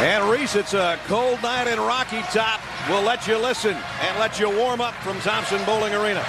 And Reese, it's a cold night in Rocky Top. We'll let you listen and let you warm up from Thompson Bowling Arena.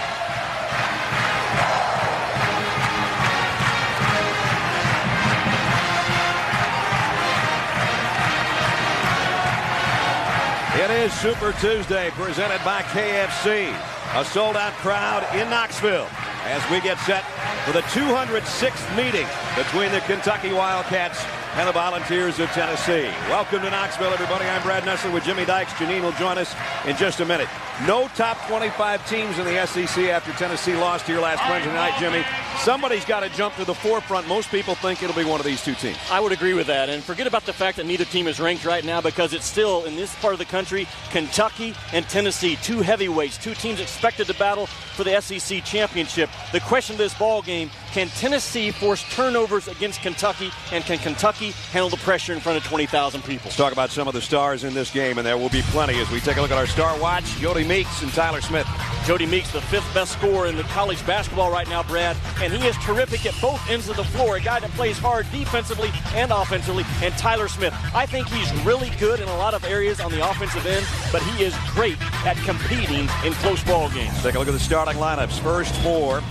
It is Super Tuesday presented by KFC. A sold-out crowd in Knoxville as we get set for the 206th meeting between the Kentucky Wildcats and the Volunteers of Tennessee. Welcome to Knoxville, everybody. I'm Brad Nessler with Jimmy Dykes. Janine will join us in just a minute. No top 25 teams in the SEC after Tennessee lost here last Wednesday night, Jimmy. Somebody's got to jump to the forefront. Most people think it'll be one of these two teams. I would agree with that. And forget about the fact that neither team is ranked right now, because it's still, in this part of the country, Kentucky and Tennessee, two heavyweights, two teams expected to battle for the SEC championship. The question of this ball game, can Tennessee force turnovers against Kentucky, and can Kentucky handle the pressure in front of 20,000 people? Let's talk about some of the stars in this game, and there will be plenty as we take a look at our Star Watch. Jodie Meeks and Tyler Smith. Jodie Meeks, the fifth best scorer in the college basketball right now, Brad, and he is terrific at both ends of the floor, a guy that plays hard defensively and offensively. And Tyler Smith, I think he's really good in a lot of areas on the offensive end, but he is great at competing in close ball games. Take a look at the starting lineups. First for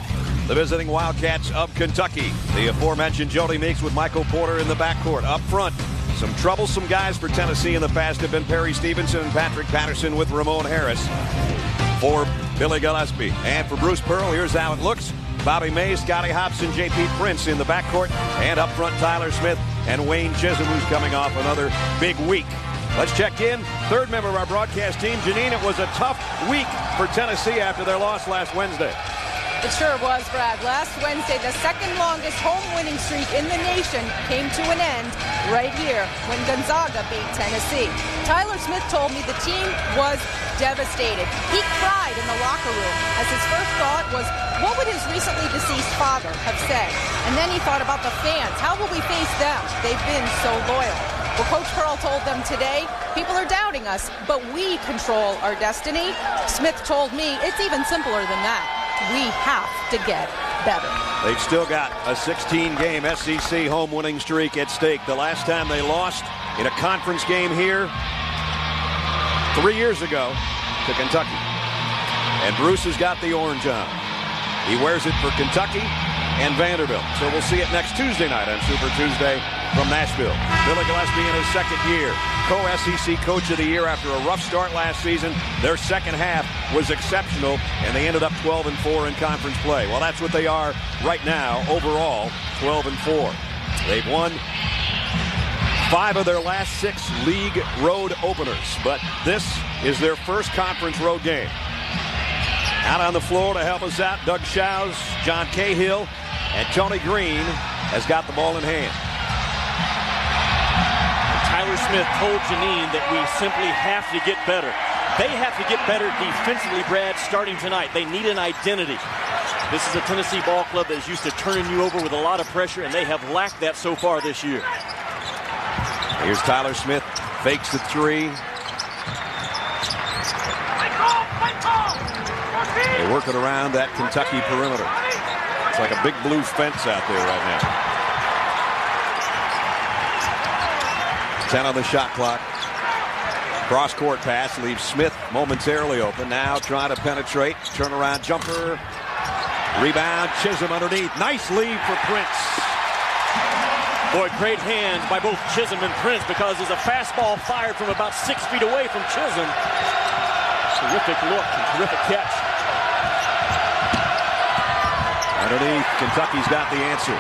the visiting Wildcats of Kentucky, the aforementioned Jodie Meeks with Michael Porter in the backcourt. Up front, some troublesome guys for Tennessee in the past have been Perry Stevenson and Patrick Patterson with Ramon Harris. For Billy Gillispie and for Bruce Pearl, here's how it looks. Bobby May, Scotty Hobson, J.P. Prince in the backcourt, and up front Tyler Smith and Wayne Chisholm, who's coming off another big week. Let's check in. Third member of our broadcast team, Janine. It was a tough week for Tennessee after their loss last Wednesday. It sure was, Brad. Last Wednesday, the second longest home winning streak in the nation came to an end right here when Gonzaga beat Tennessee. Tyler Smith told me the team was devastated. He cried in the locker room as his first thought was, what would his recently deceased father have said? And then he thought about the fans. How will we face them? They've been so loyal. Well, Coach Pearl told them today, people are doubting us, but we control our destiny. Smith told me it's even simpler than that. We have to get better. They've still got a 16-game SEC home winning streak at stake. The last time they lost in a conference game here 3 years ago to Kentucky. And Bruce has got the orange on. He wears it for Kentucky and Vanderbilt. So we'll see it next Tuesday night on Super Tuesday from Nashville. Billy Gillispie in his second year, co-SEC Coach of the Year after a rough start last season. Their second half was exceptional, and they ended up 12-4 in conference play. Well, that's what they are right now, overall, 12-4. They've won 5 of their last 6 league road openers, but this is their first conference road game. Out on the floor to help us out, Doug Shows, John Cahill, and Tony Green has got the ball in hand. Tyler Smith told Janine that we simply have to get better. They have to get better defensively, Brad, starting tonight. They need an identity. This is a Tennessee ball club that is used to turning you over with a lot of pressure, and they have lacked that so far this year. Here's Tyler Smith, fakes the three. They're working around that Kentucky perimeter. It's like a big blue fence out there right now. 10 on the shot clock. Cross-court pass leaves Smith momentarily open. Now trying to penetrate. Turnaround jumper. Rebound. Chisholm underneath. Nice lead for Prince. Boy, great hands by both Chisholm and Prince, because there's a fastball fired from about 6 feet away from Chisholm. Terrific look and terrific catch. Underneath, Kentucky's got the answer.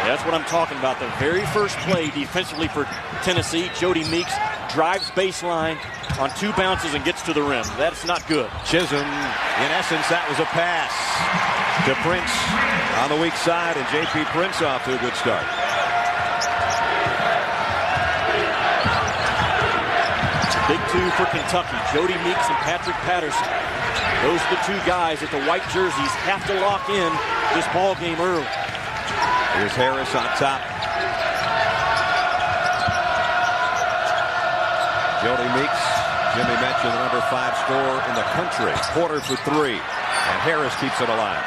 That's what I'm talking about. The very first play defensively for Tennessee, Jodie Meeks drives baseline on 2 bounces and gets to the rim. That's not good. Chisholm, in essence, that was a pass to Prince on the weak side, and J.P. Prince off to a good start. Big 2 for Kentucky. Jodie Meeks and Patrick Patterson. Those are the 2 guys that the white jerseys have to lock in this ball game early. Here's Harris on top. Jodie Meeks, Jimmy mentioned, the number 5 scorer in the country. Porter for 3, and Harris keeps it alive.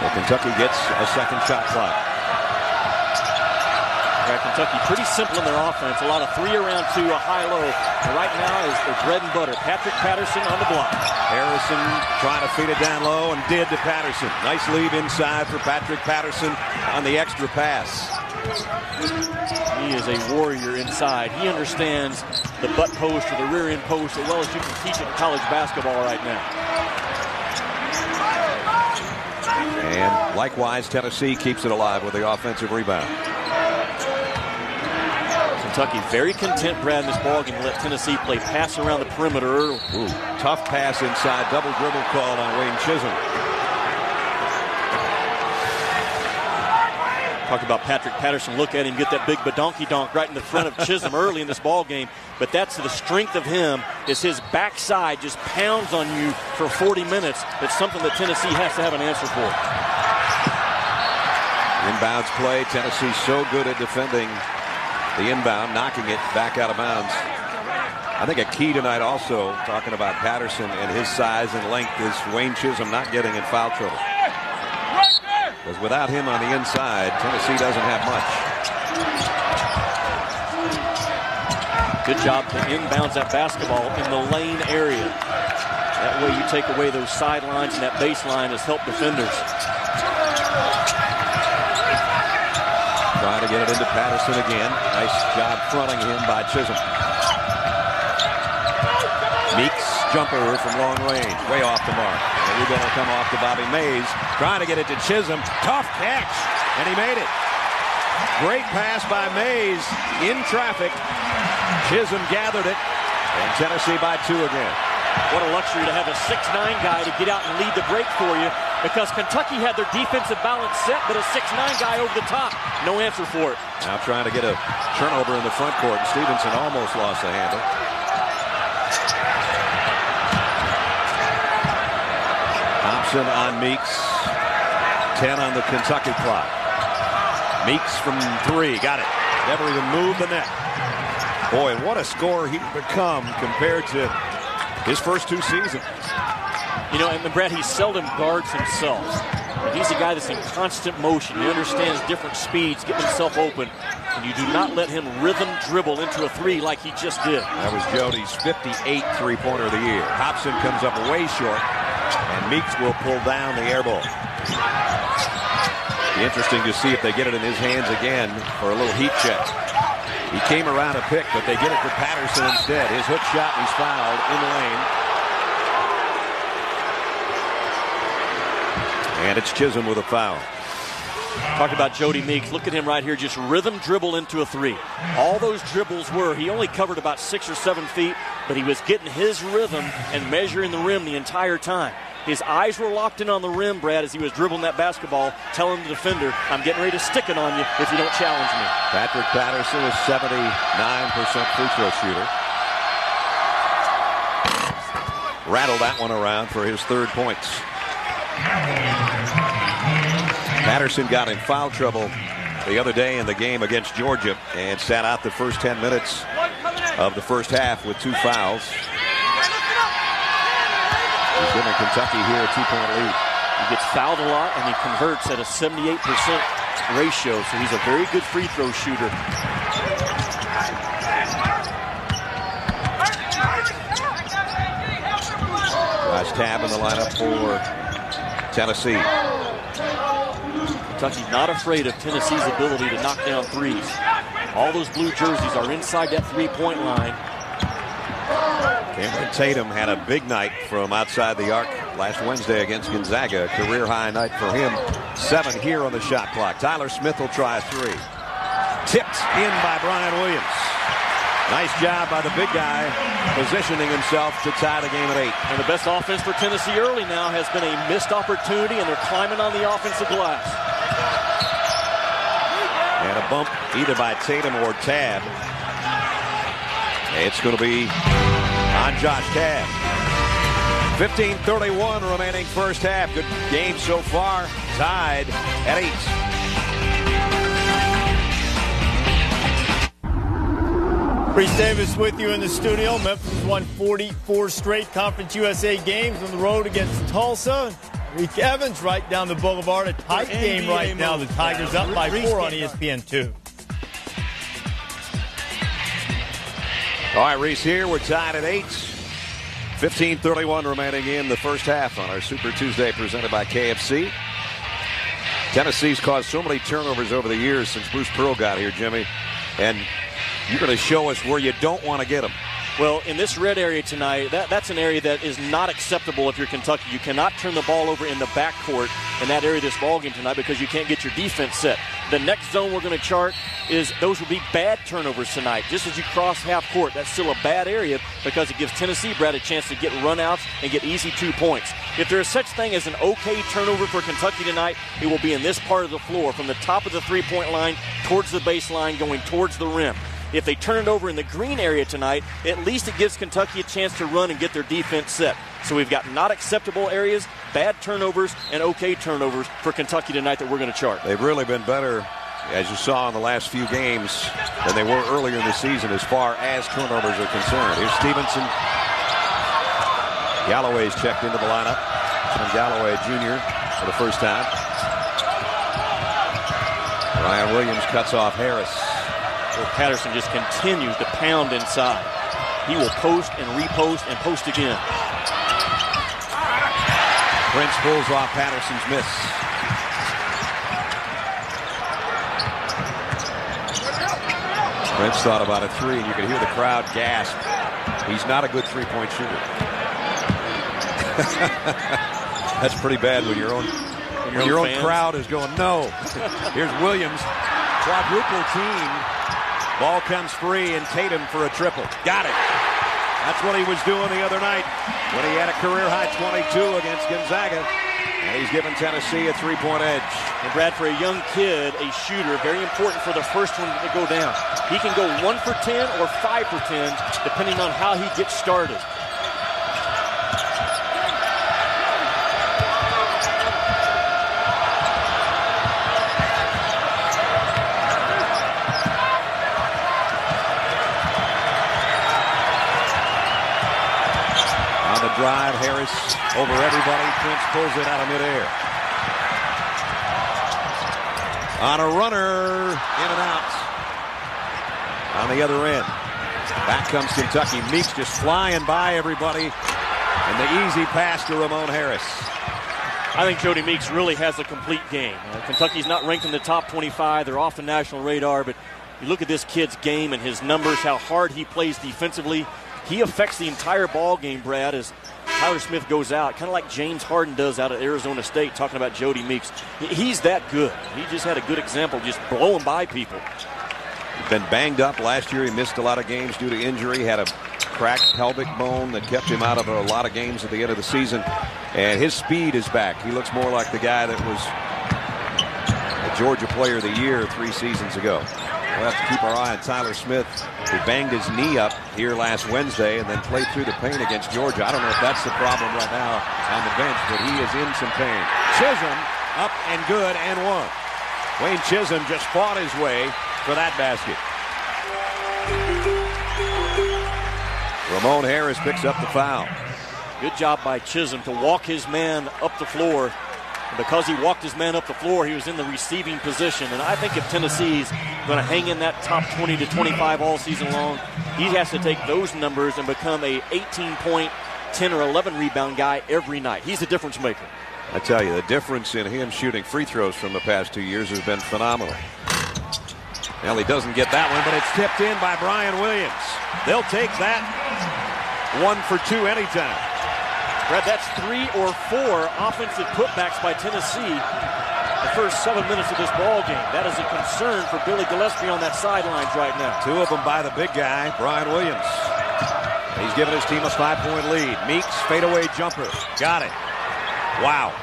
Well, Kentucky gets a second shot clock. Kentucky pretty simple in their offense. A lot of 3 around 2, a high-low. And right now is their bread and butter. Patrick Patterson on the block. Harrison trying to feed it down low and did to Patterson. Nice lead inside for Patrick Patterson on the extra pass. He is a warrior inside. He understands the butt post or the rear end post as well as you can teach it in college basketball right now. And likewise, Tennessee keeps it alive with the offensive rebound. Kentucky very content, Brad, in this ballgame to let Tennessee play pass around the perimeter early. Ooh, tough pass inside. Double dribble called on Wayne Chisholm. Talk about Patrick Patterson. Look at him get that big badonkey donk right in the front of Chisholm early in this ball game. But that's the strength of him, is his backside just pounds on you for 40 minutes. It's something that Tennessee has to have an answer for. Inbounds play. Tennessee so good at defending the inbound, knocking it back out of bounds. I think a key tonight also, talking about Patterson and his size and length, is Wayne Chisholm not getting in foul trouble. Because without him on the inside, Tennessee doesn't have much. Good job to inbounds that basketball in the lane area. That way you take away those sidelines, and that baseline has helped defenders. Trying to get it into Patterson again. Nice job fronting him by Chisholm. Meeks jumper from long range, way off the mark. And we're going to come off to Bobby Mays. Trying to get it to Chisholm. Tough catch, and he made it. Great pass by Mays in traffic. Chisholm gathered it, and Tennessee by 2 again. What a luxury to have a 6'9" guy to get out and lead the break for you, because Kentucky had their defensive balance set, but a 6'9" guy over the top. No answer for it. Now trying to get a turnover in the front court, and Stevenson almost lost the handle. Thompson on Meeks. 10 on the Kentucky clock. Meeks from 3. Got it. Never even moved the net. Boy, and what a scorer he's become compared to his first 2 seasons. You know, and Brad, he seldom guards himself. But he's a guy that's in constant motion. He understands different speeds, getting himself open. And you do not let him rhythm dribble into a 3 like he just did. That was Jodie's 58th three-pointer of the year. Hobson comes up way short, and Meeks will pull down the air ball. Be interesting to see if they get it in his hands again for a little heat check. He came around a pick, but they get it to Patterson instead. His hook shot, he's fouled in the lane. And it's Chisholm with a foul. Talk about Jodie Meeks. Look at him right here, just rhythm dribble into a 3. All those dribbles were, he only covered about 6 or 7 feet, but he was getting his rhythm and measuring the rim the entire time. His eyes were locked in on the rim, Brad, as he was dribbling that basketball, telling the defender, I'm getting ready to stick it on you if you don't challenge me. Patrick Patterson is 79% free throw shooter. Rattled that one around for his 3rd points. Patterson got in foul trouble the other day in the game against Georgia and sat out the first 10 minutes of the first half with 2 fouls. He's giving Kentucky here a 2-point lead. He gets fouled a lot, and he converts at a 78% ratio, so he's a very good free throw shooter. Nice tab in the lineup for Tennessee. Kentucky not afraid of Tennessee's ability to knock down 3s. All those blue jerseys are inside that 3-point line. Cameron Tatum had a big night from outside the arc last Wednesday against Gonzaga. Career-high night for him. 7 here on the shot clock. Tyler Smith will try a 3. Tipped in by Brian Williams. Nice job by the big guy, positioning himself to tie the game at 8. And the best offense for Tennessee early now has been a missed opportunity, and they're climbing on the offensive glass. And a bump either by Tatum or Tab. It's going to be on Josh Tab. 15:31 remaining first half. Good game so far. Tied at 8. Reese Davis with you in the studio. Memphis won 44 straight Conference USA games on the road against Tulsa. Reek Evans right down the boulevard. A tight game right now. The Tigers up by 4 on ESPN2. All right, Reese here. We're tied at 8. 15:31 remaining in the first half on our Super Tuesday presented by KFC. Tennessee's caused so many turnovers over the years since Bruce Pearl got here, Jimmy. And you're going to show us where you don't want to get them. Well, in this red area tonight, that's an area that is not acceptable if you're Kentucky. You cannot turn the ball over in the backcourt in that area of this ballgame tonight because you can't get your defense set. The next zone we're going to chart is those will be bad turnovers tonight. Just as you cross half court, that's still a bad area because it gives Tennessee, Brad, a chance to get runouts and get easy 2 points. If there is such thing as an okay turnover for Kentucky tonight, it will be in this part of the floor from the top of the three-point line towards the baseline going towards the rim. If they turn it over in the green area tonight, at least it gives Kentucky a chance to run and get their defense set. So we've got not acceptable areas, bad turnovers, and okay turnovers for Kentucky tonight that we're going to chart. They've really been better, as you saw in the last few games, than they were earlier in the season as far as turnovers are concerned. Here's Stevenson. Galloway's checked into the lineup. Galloway Jr. for the first time. Ryan Williams cuts off Harris. Well, Patterson just continues to pound inside. He will post and repost and post again. Prince pulls off Patterson's miss. Prince thought about a three, and you could hear the crowd gasp. He's not a good three-point shooter. That's pretty bad when your own crowd is going, no. Here's Williams. Quadruple team. Ball comes free, and Tatum for a triple. Got it. That's what he was doing the other night when he had a career-high 22 against Gonzaga. And he's given Tennessee a three-point edge. And Brad, for a young kid, a shooter, very important for the first one to go down. He can go 1 for 10 or 5 for 10, depending on how he gets started. Drive, Harris over everybody. Prince pulls it out of midair. On a runner, in and out. On the other end. Back comes Kentucky. Meeks just flying by everybody. And the easy pass to Ramon Harris. I think Jodie Meeks really has a complete game. Kentucky's not ranked in the top 25. They're off the national radar, but you look at this kid's game and his numbers, how hard he plays defensively. He affects the entire ball game, Brad, as Tyler Smith goes out, kind of like James Harden does out at Arizona State, talking about Jodie Meeks. He's that good. He just had a good example, just blowing by people. Been banged up last year. He missed a lot of games due to injury. Had a cracked pelvic bone that kept him out of a lot of games at the end of the season. And his speed is back. He looks more like the guy that was a Georgia Player of the Year 3 seasons ago. We'll have to keep our eye on Tyler Smith, who banged his knee up here last Wednesday and then played through the pain against Georgia. I don't know if that's the problem right now on the bench, but he is in some pain. Chisholm up and good and one. Wayne Chisholm just fought his way for that basket. Ramon Harris picks up the foul. Good job by Chisholm to walk his man up the floor. And because he walked his man up the floor, he was in the receiving position. And I think if Tennessee's going to hang in that top 20 to 25 all season long, he has to take those numbers and become a 18-point, 10 or 11 rebound guy every night. He's the difference maker. I tell you, the difference in him shooting free throws from the past 2 years has been phenomenal. Well, he doesn't get that one, but it's tipped in by Brian Williams. They'll take that 1 for 2 anytime. Brad, that's 3 or 4 offensive putbacks by Tennessee the first 7 minutes of this ball game. That is a concern for Billy Gillispie on that sidelines right now. 2 of them by the big guy, Brian Williams. He's given his team a 5-point lead. Meeks, fadeaway jumper. Got it. Wow.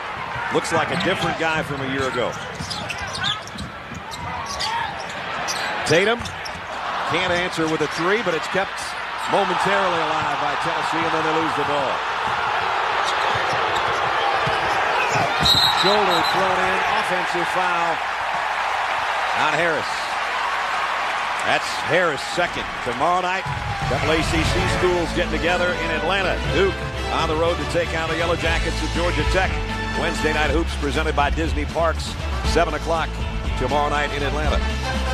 Looks like a different guy from a year ago. Tatum can't answer with a 3, but it's kept momentarily alive by Tennessee, and then they lose the ball. Shoulder thrown in, offensive foul on Harris. That's Harris' second. Tomorrow night, couple ACC schools getting together in Atlanta. Duke on the road to take on the Yellow Jackets of Georgia Tech. Wednesday night hoops presented by Disney Parks, 7 o'clock tomorrow night in Atlanta.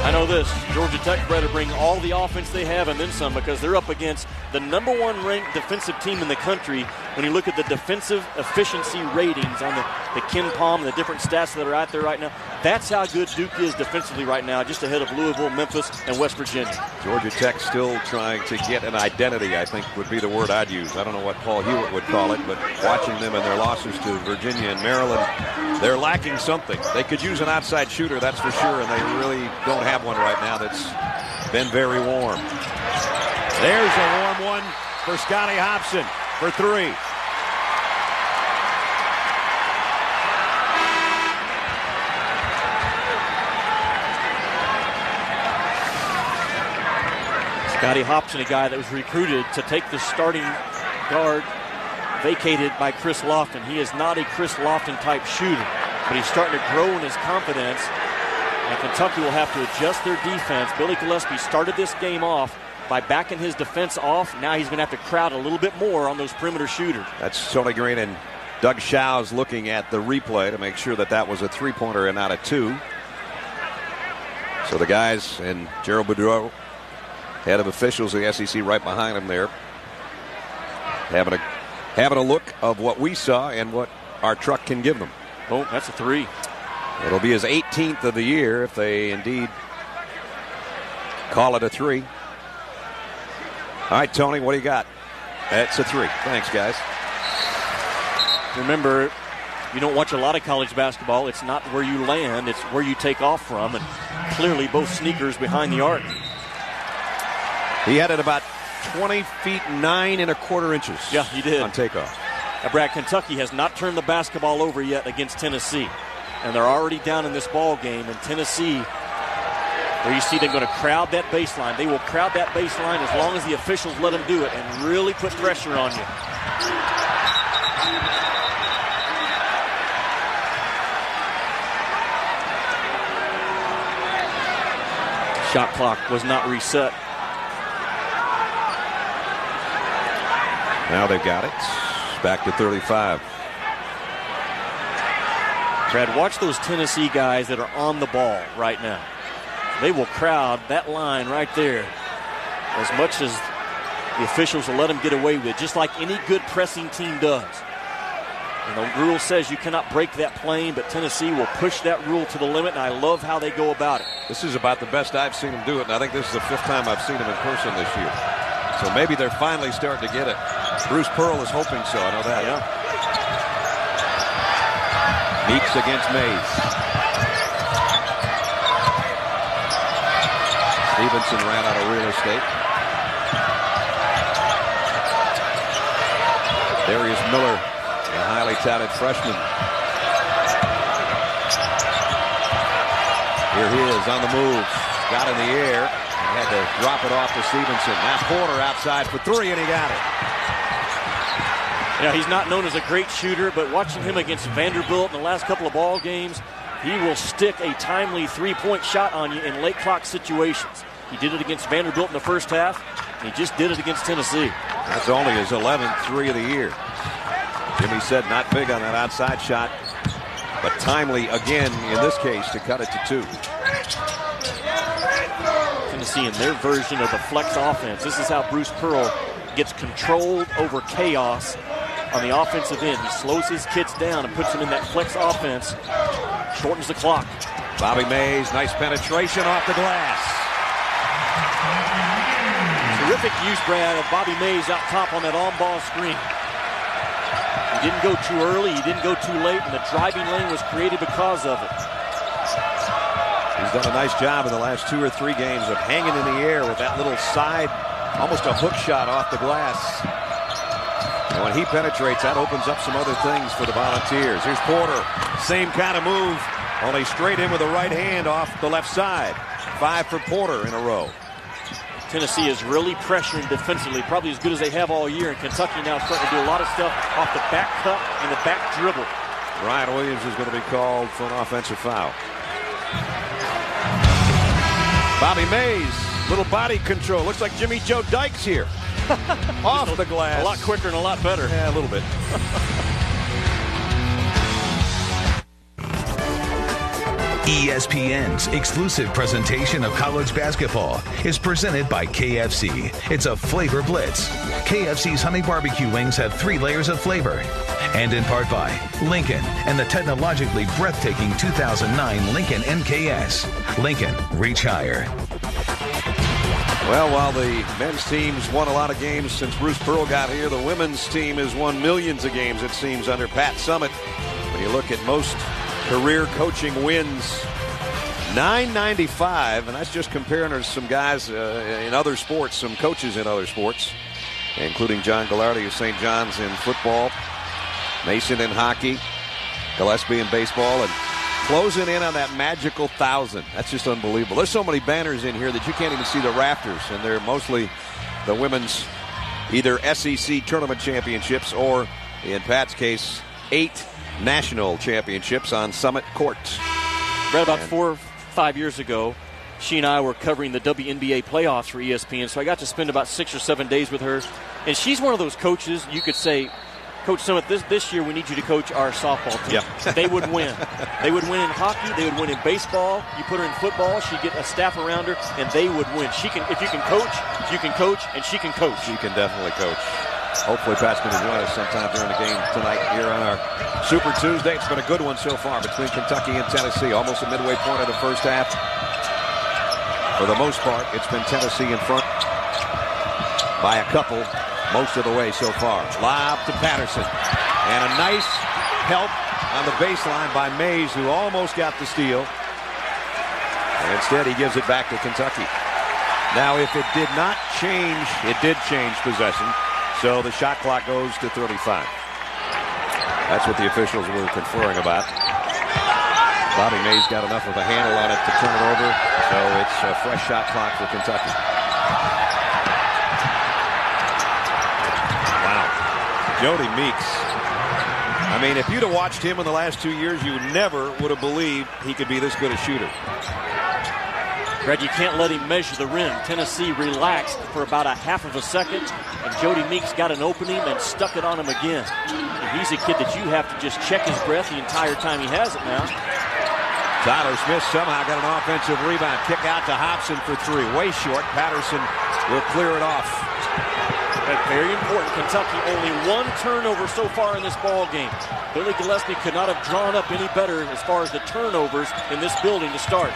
I know this. Georgia Tech better bring all the offense they have and then some, because they're up against the #1 ranked defensive team in the country. When you look at the defensive efficiency ratings on the Ken Palm and the different stats that are out there right now, that's how good Duke is defensively right now, just ahead of Louisville, Memphis, and West Virginia. Georgia Tech still trying to get an identity, I think would be the word I'd use. I don't know what Paul Hewitt would call it, but watching them in their losses to Virginia and Maryland, they're lacking something. They could use an outside shooter, that's for sure, and they really don't have one right now that's been very warm. There's a warm one for Scotty Hobson for 3. Scotty Hobson, a guy that was recruited to take the starting guard vacated by Chris Lofton. He is not a Chris Lofton type shooter, but he's starting to grow in his confidence. And Kentucky will have to adjust their defense. Billy Gillispie started this game off by backing his defense off. Now he's going to have to crowd a little bit more on those perimeter shooters. That's Tony Green and Doug Schau's looking at the replay to make sure that that was a 3-pointer and not a 2. So the guys and Gerald Boudreau, head of officials of the SEC, right behind him there, having a look of what we saw and what our truck can give them. Oh, that's a 3. It'll be his 18th of the year if they indeed call it a 3. All right, Tony, what do you got? That's a 3. Thanks, guys. Remember, you don't watch a lot of college basketball. It's not where you land, it's where you take off from. And clearly both sneakers behind the arc. He had it about 20 feet 9 1/4 inches. Yeah, he did. On takeoff. Now, Brad, Kentucky has not turned the basketball over yet against Tennessee. And they're already down in this ball game. And Tennessee, where you see they're going to crowd that baseline. They will crowd that baseline as long as the officials let them do it and really put pressure on you. Shot clock was not reset. Now they've got it. Back to 35. Brad, watch those Tennessee guys that are on the ball right now. They will crowd that line right there as much as the officials will let them get away with, just like any good pressing team does. And the rule says you cannot break that plane, but Tennessee will push that rule to the limit, and I love how they go about it. This is about the best I've seen them do it, and I think this is the 5th time I've seen them in person this year. So maybe they're finally starting to get it. Bruce Pearl is hoping so, I know that. Yeah. Meeks against Mays. Stevenson ran out of real estate. Darius Miller, a highly touted freshman. Here he is on the move. Got in the air and had to drop it off to Stevenson. Now Porter outside for 3, and he got it. Yeah, he's not known as a great shooter, but watching him against Vanderbilt in the last couple of ball games, he will stick a timely 3-point shot on you in late clock situations. He did it against Vanderbilt in the first half, and he just did it against Tennessee. That's only his 11th 3 of the year. Jimmy said not big on that outside shot, but timely again in this case to cut it to 2. Tennessee in their version of the flex offense. This is how Bruce Pearl gets controlled over chaos on the offensive end. He slows his kids down and puts them in that flex offense, shortens the clock. Bobby Mays, nice penetration off the glass. Terrific use, Brad, of Bobby Mays out top on that on-ball screen. He didn't go too early, he didn't go too late, and the driving lane was created because of it. He's done a nice job in the last 2 or 3 games of hanging in the air with that little side, almost a hook shot off the glass. And when he penetrates, that opens up some other things for the Volunteers. Here's Porter, same kind of move, only straight in with the right hand off the left side. 5 for Porter in a row. Tennessee is really pressuring defensively, probably as good as they have all year. And Kentucky now starting to do a lot of stuff off the back cut and the back dribble. Ryan Williams is going to be called for an offensive foul. Bobby Mays, little body control. Looks like Jimmy Joe Dykes here. Off the glass. A lot quicker and a lot better. Yeah, a little bit. ESPN's exclusive presentation of college basketball is presented by KFC. It's a flavor blitz. KFC's honey barbecue wings have 3 layers of flavor. And in part by Lincoln and the technologically breathtaking 2009 Lincoln MKS. Lincoln, reach higher. Well, while the men's team's won a lot of games since Bruce Pearl got here, the women's team has won millions of games, it seems, under Pat Summitt. When you look at most career coaching wins, 995, and that's just comparing her to some guys in other sports, some coaches in other sports, including John Gallardi of St. John's in football, Mason in hockey, Gillispie in baseball, and closing in on that magical 1,000. That's just unbelievable. There's so many banners in here that you can't even see the rafters, and they're mostly the women's either SEC tournament championships or, in Pat's case, 8 national championships on Summit Court. Right about 4 or 5 years ago, she and I were covering the WNBA playoffs for ESPN, so I got to spend about 6 or 7 days with her. And she's one of those coaches you could say, Coach Summitt, this year we need you to coach our softball team. Yeah. They would win. They would win in hockey. They would win in baseball. You put her in football, she'd get a staff around her, and they would win. She can, if you can coach, and she can coach. She can definitely coach. Hopefully Pat's going to join us sometime during the game tonight here on our Super Tuesday. It's been a good one so far between Kentucky and Tennessee. Almost a midway point of the first half. For the most part, it's been Tennessee in front by a couple most of the way so far. Lob to Patterson. And a nice help on the baseline by Mays, who almost got the steal. And instead, he gives it back to Kentucky. Now, if it did not change, it did change possession. So the shot clock goes to 35. That's what the officials were conferring about. Bobby Mays got enough of a handle on it to turn it over. So it's a fresh shot clock for Kentucky. Wow. Jodie Meeks. I mean, if you'd have watched him in the last 2 years, you never would have believed he could be this good a shooter. Brad, you can't let him measure the rim. Tennessee relaxed for about a half of a second, and Jodie Meeks got an opening and stuck it on him again. And he's a kid that you have to just check his breath the entire time he has it now. Tyler Smith somehow got an offensive rebound. Kick out to Hobson for 3. Way short. Patterson will clear it off. But very important. Kentucky only 1 turnover so far in this ball game. Billy Gillispie could not have drawn up any better as far as the turnovers in this building to start.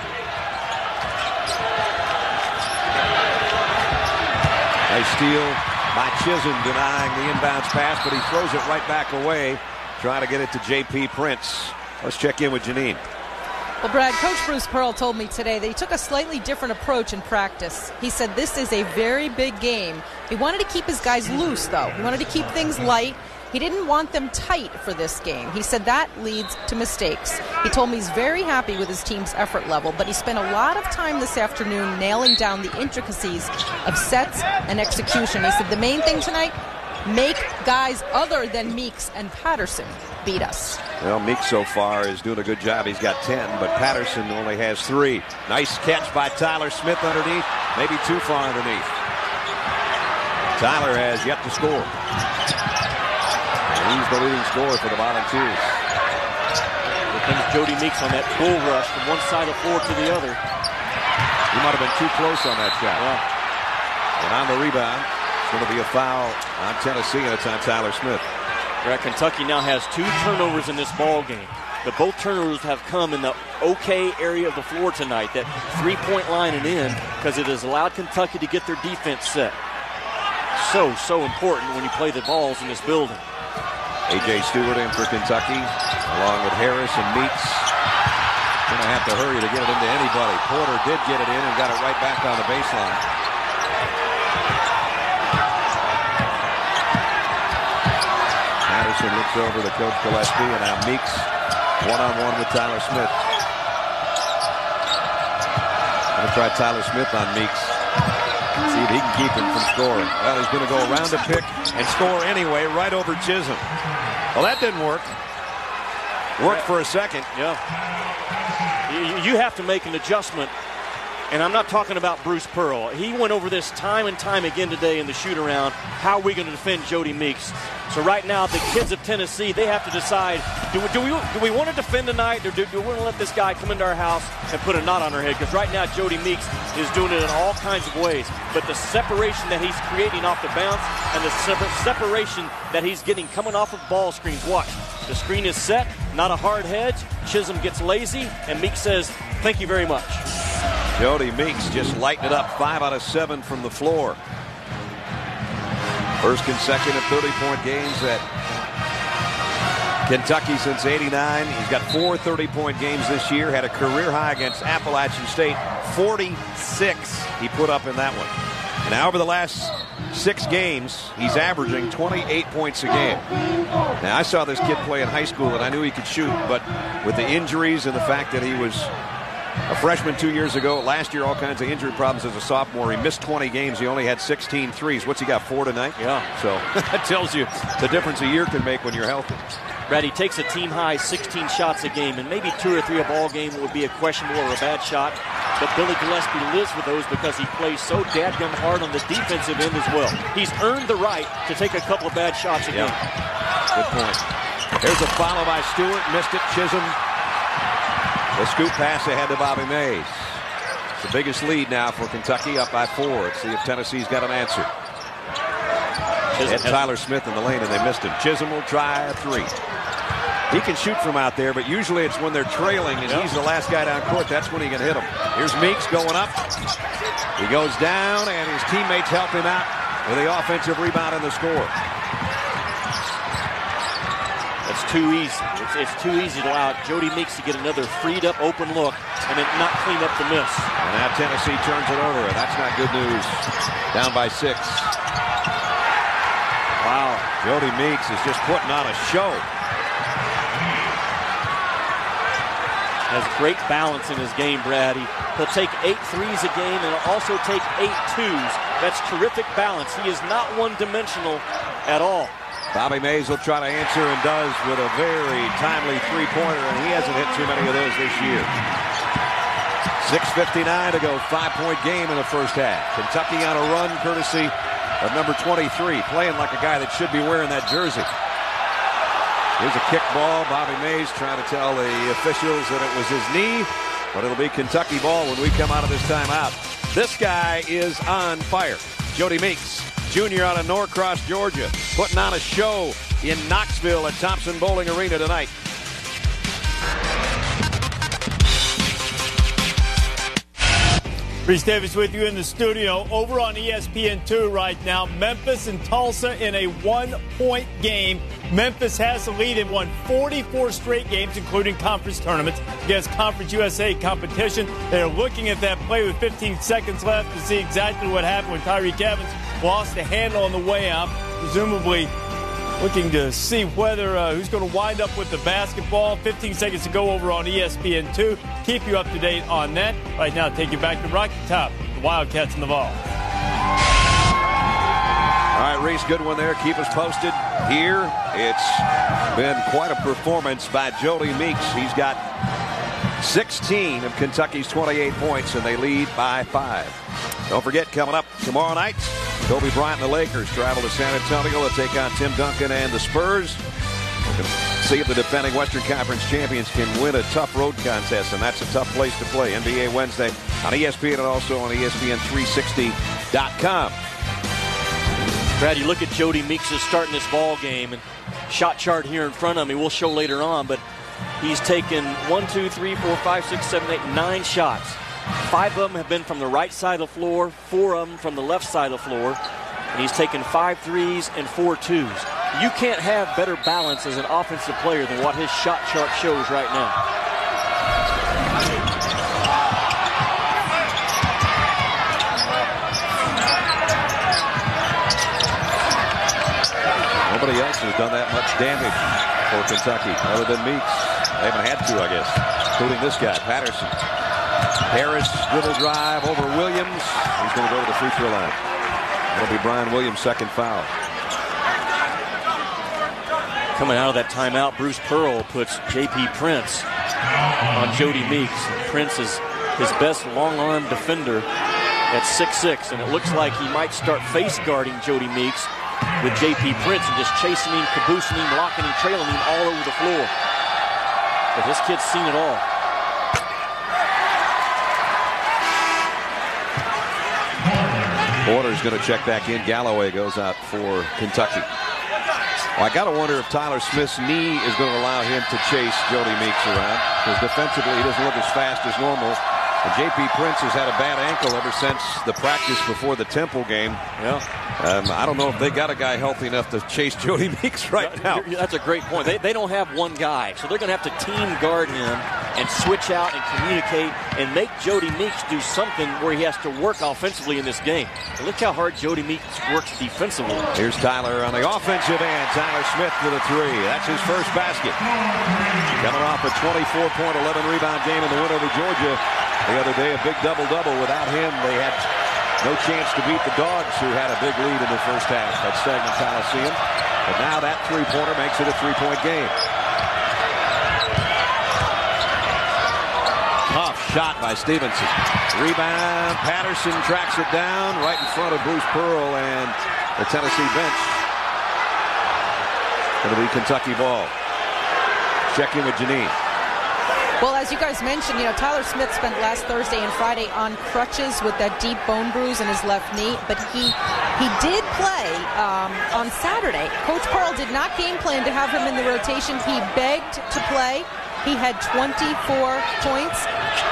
Nice steal by Chisholm, denying the inbounds pass, but he throws it right back away, trying to get it to J.P. Prince. Let's check in with Janine. Well, Brad, Coach Bruce Pearl told me today that he took a slightly different approach in practice. He said this is a very big game. He wanted to keep his guys loose, though. He wanted to keep things light. He didn't want them tight for this game. He said that leads to mistakes. He told me he's very happy with his team's effort level, but he spent a lot of time this afternoon nailing down the intricacies of sets and execution. He said the main thing tonight, make guys other than Meeks and Patterson beat us. Well, Meeks so far is doing a good job. He's got 10, but Patterson only has 3. Nice catch by Tyler Smith underneath, maybe too far underneath. Tyler has yet to score. He's the leading scorer for the Volunteers. Here comes Jodie Meeks on that bull rush from one side of the floor to the other. He might have been too close on that shot. Yeah. And on the rebound, it's going to be a foul on Tennessee, and it's on Tyler Smith. Right, Kentucky now has 2 turnovers in this ball game. But both turnovers have come in the okay area of the floor tonight, that 3-point line and in, because it has allowed Kentucky to get their defense set. So important when you play the balls in this building. A.J. Stewart in for Kentucky, along with Harris and Meeks. Going to have to hurry to get it into anybody. Porter did get it in and got it right back on the baseline. Patterson looks over to Coach Gillispie, and now Meeks one-on-one with Tyler Smith. Going to try Tyler Smith on Meeks. See if he can keep him from scoring. Well, he's going to go around the pick and score anyway, right over Chisholm. Well, that didn't work. Worked for a second. Yeah. You have to make an adjustment And I'm not talking about Bruce Pearl. He went over this time and time again today in the shoot-around. How are we going to defend Jodie Meeks? So right now, the kids of Tennessee, they have to decide, do we want to defend tonight, or do we want to let this guy come into our house and put a knot on her head? Because right now, Jodie Meeks is doing it in all kinds of ways. But the separation that he's creating off the bounce and the separation that he's getting coming off of ball screens. Watch. The screen is set, not a hard hedge. Chisholm gets lazy, and Meeks says, thank you very much. Jodie Meeks just lighting it up, 5 out of 7 from the floor. First consecutive 30-point games at Kentucky since '89. He's got 4 30-point games this year. Had a career high against Appalachian State, 46 he put up in that one. And now over the last 6 games, he's averaging 28 points a game. Now, I saw this kid play in high school, and I knew he could shoot, but with the injuries and the fact that he was a freshman 2 years ago, last year all kinds of injury problems as a sophomore, he missed 20 games. He only had 16 threes. What's he got, 4 tonight? Yeah. So that tells you the difference a year can make when you're healthy. Brad, he takes a team high 16 shots a game, and maybe 2 or 3 a ball game would be a questionable or a bad shot. But Billy Gillispie lives with those because he plays so dadgum hard on the defensive end as well. He's earned the right to take a couple of bad shots a game. Good point. There's a follow by Stewart. Missed it. Chisholm. The scoop pass ahead to Bobby Mays. It's the biggest lead now for Kentucky, up by 4. Let's see if Tennessee's got an answer. They had Tyler Smith in the lane, and they missed him. Chisholm will try a 3. He can shoot from out there, but usually it's when they're trailing and he's the last guy down court. That's when he can hit them. Here's Meeks going up. He goes down, and his teammates help him out with the offensive rebound and the score. That's too easy. It's too easy to allow Jodie Meeks to get another freed-up open look and then not clean up the miss. And now Tennessee turns it over, and that's not good news. Down by 6. Wow. Jodie Meeks is just putting on a show. Has great balance in his game, Brad. He'll take 8 threes a game and he'll also take 8 twos. That's terrific balance. He is not one-dimensional at all. Bobby Mays will try to answer and does with a very timely three-pointer, and he hasn't hit too many of those this year. 6:59 to go, 5-point game in the first half. Kentucky on a run courtesy of number 23, playing like a guy that should be wearing that jersey. Here's a kick ball. Bobby Mays trying to tell the officials that it was his knee, but it'll be Kentucky ball when we come out of this timeout. This guy is on fire. Jodie Meeks, junior out of Norcross, Georgia, putting on a show in Knoxville at Thompson Bowling Arena tonight. Reese Davis with you in the studio. Over on ESPN2 right now, Memphis and Tulsa in a 1-point game. Memphis has the lead and won 44 straight games, including conference tournaments, against Conference USA competition. They're looking at that play with 15 seconds left to see exactly what happened when Tyreek Evans lost the handle on the way out, presumably looking to see whether who's going to wind up with the basketball. 15 seconds to go over on ESPN2. Keep you up to date on that. Right now, take you back to Rocky Top, the Wildcats in the ball. All right, Reese, good one there. Keep us posted here. It's been quite a performance by Jodie Meeks. He's got 16 of Kentucky's 28 points, and they lead by 5. Don't forget, coming up tomorrow night, Kobe Bryant and the Lakers travel to San Antonio to take on Tim Duncan and the Spurs. We're going to see if the defending Western Conference champions can win a tough road contest, and that's a tough place to play. NBA Wednesday on ESPN and also on ESPN360.com. Brad, you look at Jodie Meeks is starting this ball game, and shot chart here in front of me we'll show later on, but he's taken 1, 2, 3, 4, 5, 6, 7, 8, 9 shots. 5 of them have been from the right side of the floor, 4 of them from the left side of the floor, and he's taken 5 threes and 4 twos. You can't have better balance as an offensive player than what his shot chart shows right now. Nobody else has done that much damage for Kentucky other than Meeks. They haven't had to, I guess, including this guy, Patterson. Harris, dribble drive over Williams. He's going to go to the free throw line. That'll be Brian Williams' second foul. Coming out of that timeout, Bruce Pearl puts J.P. Prince on Jodie Meeks. Prince has his best long-arm defender at 6'6", and it looks like he might start face guarding Jodie Meeks with J.P. Prince and just chasing him, caboosing him, locking him, trailing him all over the floor. But this kid's seen it all. Porter's going to check back in. Galloway goes out for Kentucky. Well, I got to wonder if Tyler Smith's knee is going to allow him to chase Jodie Meeks around, because defensively he doesn't look as fast as normal. And J.P. Prince has had a bad ankle ever since the practice before the Temple game. Yeah. I don't know if they got a guy healthy enough to chase Jodie Meeks right now. That's a great point. They don't have one guy, so they're going to have to team guard him and switch out and communicate and make Jodie Meeks do something where he has to work offensively in this game. And look how hard Jodie Meeks works defensively. Here's Tyler on the offensive end. Tyler Smith with a three. That's his first basket. Coming off a 24-point, 11-rebound game in the win over Georgia the other day, a big double-double. Without him, they had no chance to beat the Dogs, who had a big lead in the first half at Stagnant Coliseum. But now that three-pointer makes it a three-point game. Tough shot by Stevenson. Rebound. Patterson tracks it down right in front of Bruce Pearl and the Tennessee bench. Going to be Kentucky ball. Check in with Janine. Well, as you guys mentioned, Tyler Smith spent last Thursday and Friday on crutches with that deep bone bruise in his left knee, but he did play on Saturday. Coach Pearl did not game plan to have him in the rotation. He begged to play. He had 24 points.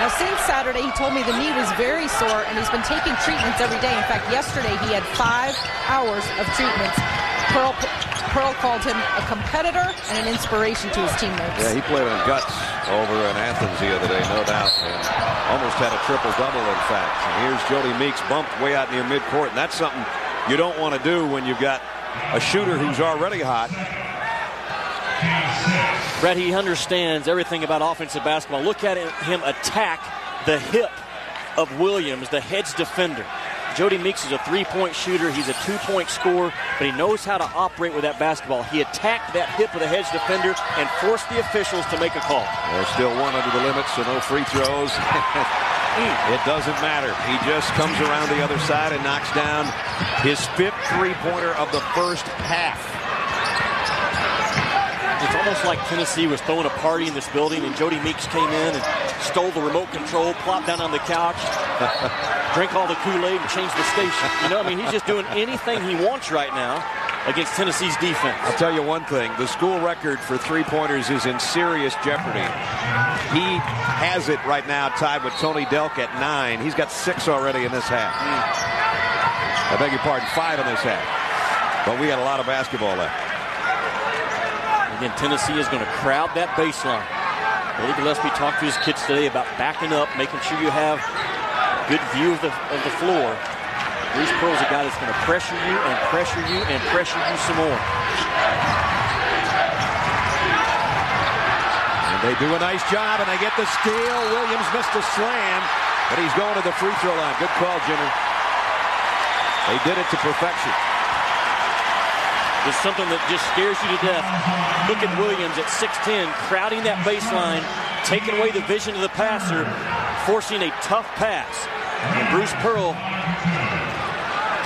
Now, since Saturday, he told me the knee was very sore, and he's been taking treatments every day. In fact, yesterday he had 5 hours of treatments. Pearl called him a competitor and an inspiration to his teammates. Yeah, he played on guts over in Athens the other day, no doubt. And almost had a triple-double, in fact. And here's Jodie Meeks bumped way out near midcourt, and that's something you don't want to do when you've got a shooter who's already hot. Brett, he understands everything about offensive basketball. Look at him attack the hip of Williams, the hedge defender. Jodie Meeks is a three-point shooter. He's a two-point scorer, but he knows how to operate with that basketball. He attacked that hip of the hedge defender and forced the officials to make a call. There's still one under the limit, so no free throws. It doesn't matter. He just comes around the other side and knocks down his 5th three-pointer of the first half. It's almost like Tennessee was throwing a party in this building, and Jodie Meeks came in and stole the remote control, plopped down on the couch, drank all the Kool-Aid, and changed the station. He's just doing anything he wants right now against Tennessee's defense. I'll tell you one thing. The school record for three-pointers is in serious jeopardy. He has it right now tied with Tony Delk at 9. He's got 6 already in this half. I beg your pardon, 5 in this half. But we got a lot of basketball left. Again, Tennessee is going to crowd that baseline. Billy Gillispie talked to his kids today about backing up, making sure you have a good view of the floor. Bruce Pearl's a guy that's going to pressure you and pressure you and pressure you some more. And they do a nice job, and they get the steal. Williams missed a slam, but he's going to the free throw line. Good call, Jimmy. They did it to perfection. It's something that just scares you to death. Look at Williams at 6'10", crowding that baseline, taking away the vision of the passer, forcing a tough pass. And Bruce Pearl,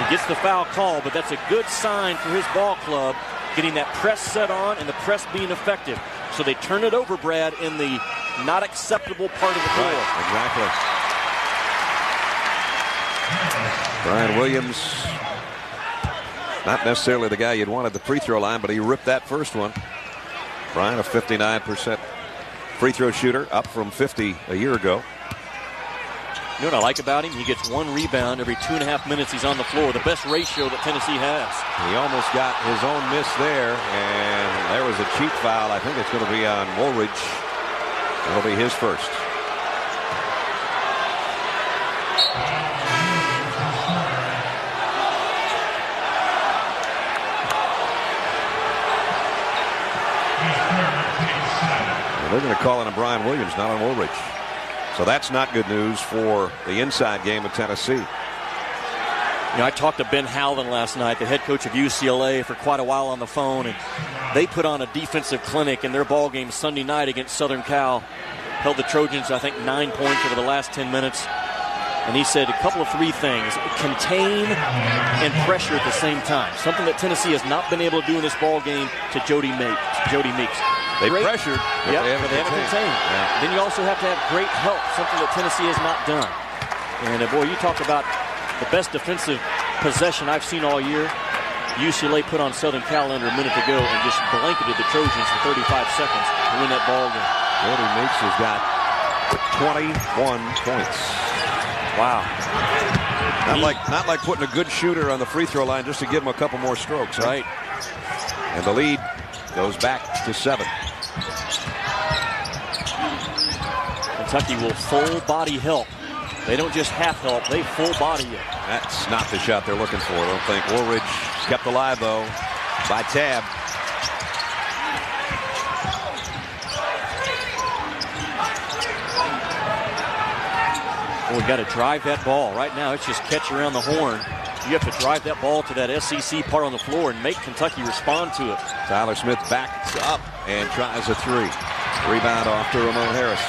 he gets the foul call, but that's a good sign for his ball club, getting that press set on and the press being effective. So they turn it over, Brad, in the not acceptable part of the floor. Right, exactly. Brian Williams, not necessarily the guy you'd want at the free throw line, but he ripped that first one. Brian, a 59% free throw shooter, up from 50 a year ago. You know what I like about him? He gets 1 rebound every 2.5 minutes he's on the floor, the best ratio that Tennessee has. He almost got his own miss there, and there was a cheap foul. I think it's going to be on Woolridge. It'll be his first. They're going to call in on Brian Williams, not on Woolridge. So that's not good news for the inside game of Tennessee. I talked to Ben Howland last night, the head coach of UCLA, for quite a while on the phone, and they put on a defensive clinic in their ball game Sunday night against Southern Cal. held the Trojans, I think, 9 points over the last 10 minutes. And he said a couple of three things: contain and pressure at the same time. Something that Tennessee has not been able to do in this ball game to Jodie Meeks. They pressured, but yep, they haven't contained. Yeah. Then you also have to have great help, something that Tennessee has not done. And boy, you talk about the best defensive possession I've seen all year. UCLA put on Southern Cal under a minute to go and just blanketed the Trojans for 35 seconds to win that ball game. Jodie Meeks has got 21 points. Wow. Not like putting a good shooter on the free throw line just to give him a couple more strokes. Right. And the lead goes back to 7. Kentucky will full body help. They don't just half help, they full body it. That's not the shot they're looking for, I don't think. Woolridge kept alive, though, by Tab. Well, we've got to drive that ball. Right now, it's just catch around the horn. You have to drive that ball to that SEC part on the floor and make Kentucky respond to it. Tyler Smith backs up and tries a 3. Rebound off to Ramon Harris.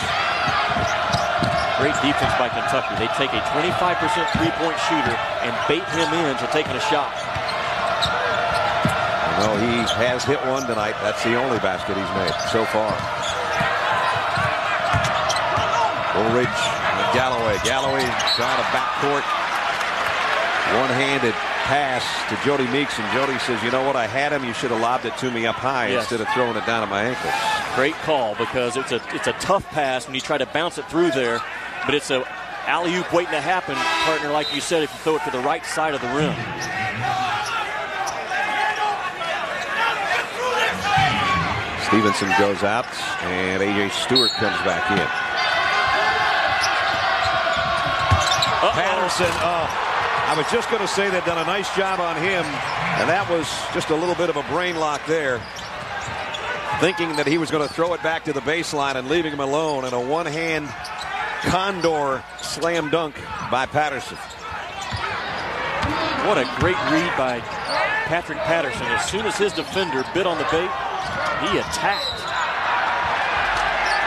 Great defense by Kentucky. They take a 25% three-point shooter and bait him into taking a shot. Well, he has hit one tonight. That's the only basket he's made so far. Woolridge and Galloway. Galloway trying to backcourt. One-handed pass to Jodie Meeks, and Jodie says, you know what, I had him. You should have lobbed it to me up high instead of throwing it down at my ankles. Great call, because it's a tough pass when you try to bounce it through there, but it's a alley-oop waiting to happen, partner, like you said, if you throw it to the right side of the rim. Stevenson goes out, and A.J. Stewart comes back in. Patterson, I was just going to say they've done a nice job on him, and that was just a little bit of a brain lock there. Thinking that he was going to throw it back to the baseline and leaving him alone, and a one-hand condor slam dunk by Patterson. What a great read by Patrick Patterson. As soon as his defender bit on the bait, he attacked.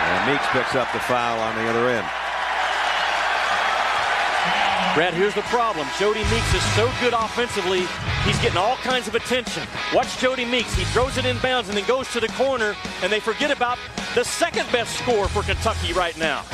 And Meeks picks up the foul on the other end. Brad, here's the problem. Jodie Meeks is so good offensively, he's getting all kinds of attention. Watch Jodie Meeks. He throws it in bounds and then goes to the corner, and they forget about the second best scorer for Kentucky right now.